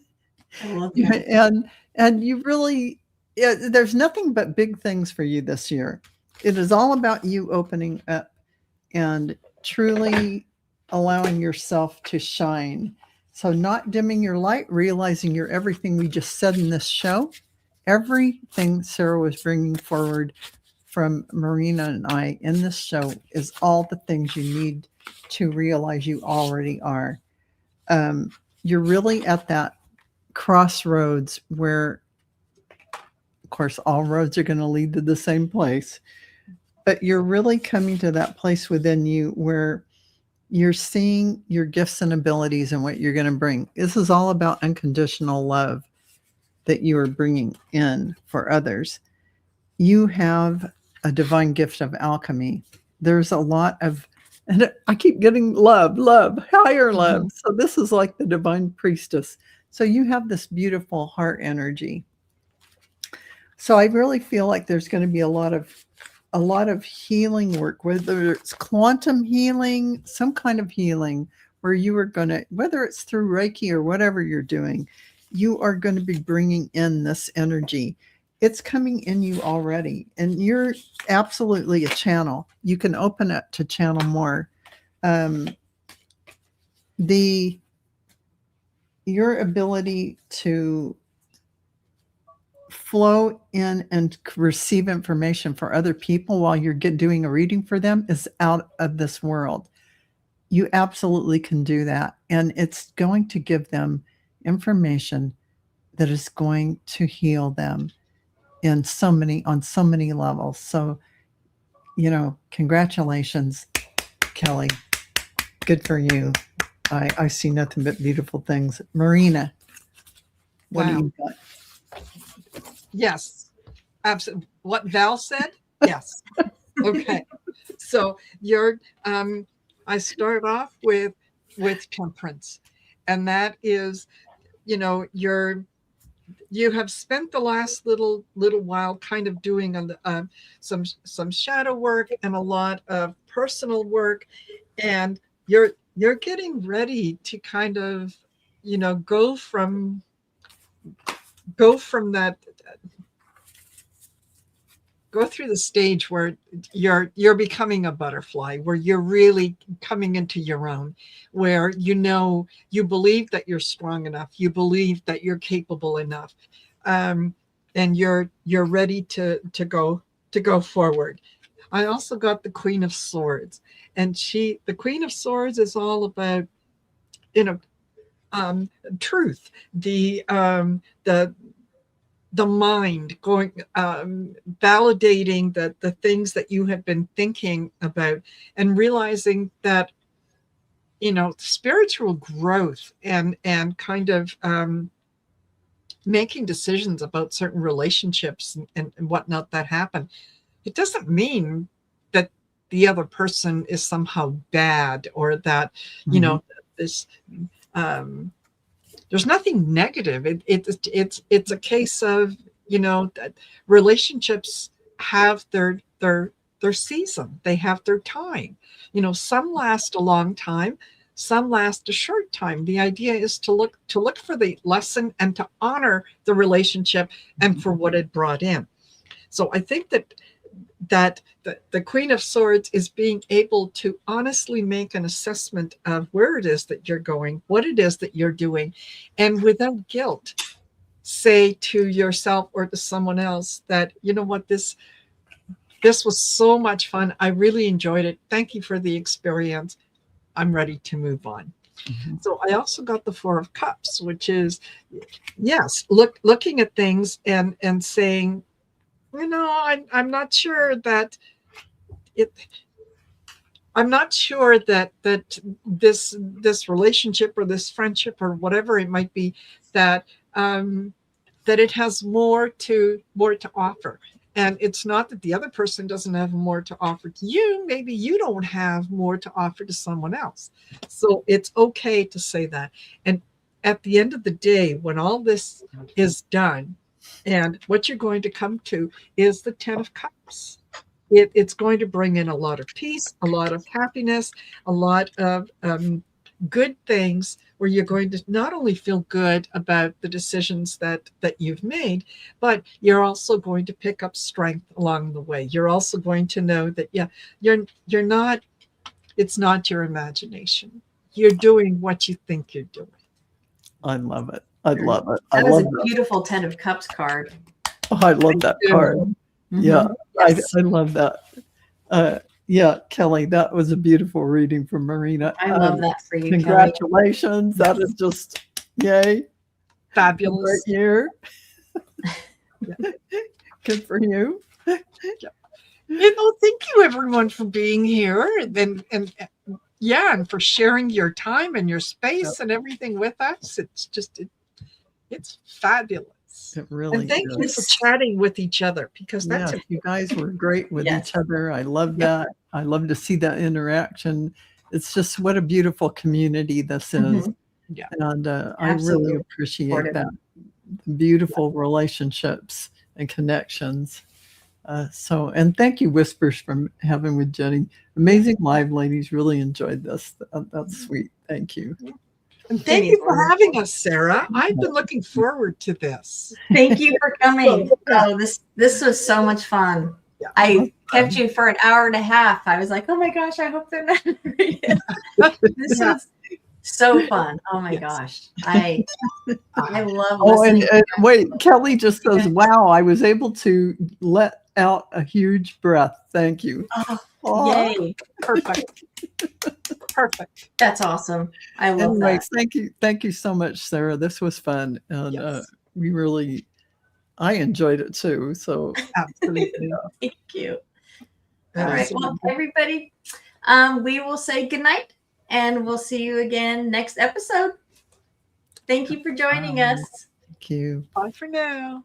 A: love that.
B: And you really, there's nothing but big things for you this year. It is all about you opening up and truly allowing yourself to shine. So not dimming your light, realizing you're everything we just said in this show. Everything Sara was bringing forward from Marina and I in this show is all the things you need to realize you already are. You're really at that crossroads where, of course, all roads are going to lead to the same place, but you're really coming to that place within you where you're seeing your gifts and abilities and what you're going to bring. This is all about unconditional love that you are bringing in for others. You have a divine gift of alchemy. There's a lot of, and I keep getting love, higher love. So this is like the divine priestess. So you have this beautiful heart energy. So I really feel like there's going to be a lot of healing work, whether it's quantum healing, some kind of healing, where you are going to, whether it's through Reiki or whatever you're doing, you are going to be bringing in this energy. It's coming in you already, and you're absolutely a channel. You can open it to channel more. Your ability to flow in and receive information for other people while you're doing a reading for them is out of this world. You absolutely can do that, and it's going to give them information that is going to heal them on so many levels. So, congratulations, Kelly. Good for you. I see nothing but beautiful things. Marina, what do you got?
C: Yes, absolutely. What Val said? Yes. Okay. So I start off with temperance, and that is, you have spent the last little while kind of doing some shadow work and a lot of personal work, and you're getting ready to kind of, go from that, go through the stage where you're becoming a butterfly, where you're really coming into your own, where you believe that you're strong enough, you believe that you're capable enough, and you're ready to go forward. I also got the Queen of Swords, and the Queen of Swords is all about truth, the mind going, validating the things that you have been thinking about, and realizing that, spiritual growth and kind of making decisions about certain relationships and whatnot that happen. It doesn't mean that the other person is somehow bad, or that, this, there's nothing negative. It's a case of, that relationships have their season. They have their time. Some last a long time, some last a short time. The idea is to look for the lesson and to honor the relationship and for what it brought in. So I think that the Queen of Swords is being able to honestly make an assessment of where it is that you're going, what it is that you're doing, and without guilt, say to yourself or to someone else that, what, this was so much fun. I really enjoyed it. Thank you for the experience. I'm ready to move on. So I also got the Four of Cups, which is, yes, looking at things and saying, I'm not sure that it. I'm not sure that this relationship or this friendship or whatever it might be, that that it has more to offer. And it's not that the other person doesn't have more to offer to you. Maybe you don't have more to offer to someone else. So it's okay to say that. And at the end of the day, when all this is done, and what you're going to come to is the Ten of Cups. It's going to bring in a lot of peace, a lot of happiness, a lot of good things, where you're going to not only feel good about the decisions that you've made, but you're also going to pick up strength along the way. You're also going to know that, you're not, it's not your imagination. You're doing what you think you're doing.
B: I love it. I love it.
A: That is a beautiful Ten of Cups card.
B: Oh, I love that card. Yeah,
A: Yes.
B: I love that. Yeah, Kelly, that was a beautiful reading from Marina.
A: I love that for you,
B: congratulations.
A: Kelly.
B: That is just, yay.
C: Fabulous.
B: Great year. Good for you.
C: Thank you everyone for being here and for sharing your time and your space and everything with us. It's just, it's fabulous.
B: It really
C: and thank you for chatting with each other, because that's
B: you guys were great with each other. I love that. I love to see that interaction. It's just what a beautiful community this is.
C: Yeah.
B: And I really appreciate that. Beautiful relationships and connections. And thank you, Whispers from Heaven with Jenny. Amazing live, ladies. Really enjoyed this. That's sweet. Thank you.
C: And thank you for having us, Sarah. I've been looking forward to this.
A: Thank you for coming. Oh, this was so much fun. Yeah. I kept you for an hour and a half. I was like, oh my gosh, I hope they're not. This is so fun. Oh my gosh. I love listening.
B: And wait, Kelly just says, wow, I was able to let out a huge breath. Thank you.
A: Yay.
C: Perfect. Perfect.
A: That's awesome. I love that.
B: Thank you so much, Sarah. This was fun. And I enjoyed it too. So
C: absolutely.
A: Thank you. All right. Well, everybody, we will say goodnight, and we'll see you again next episode. Thank you for joining us.
B: Thank you.
C: Bye for now.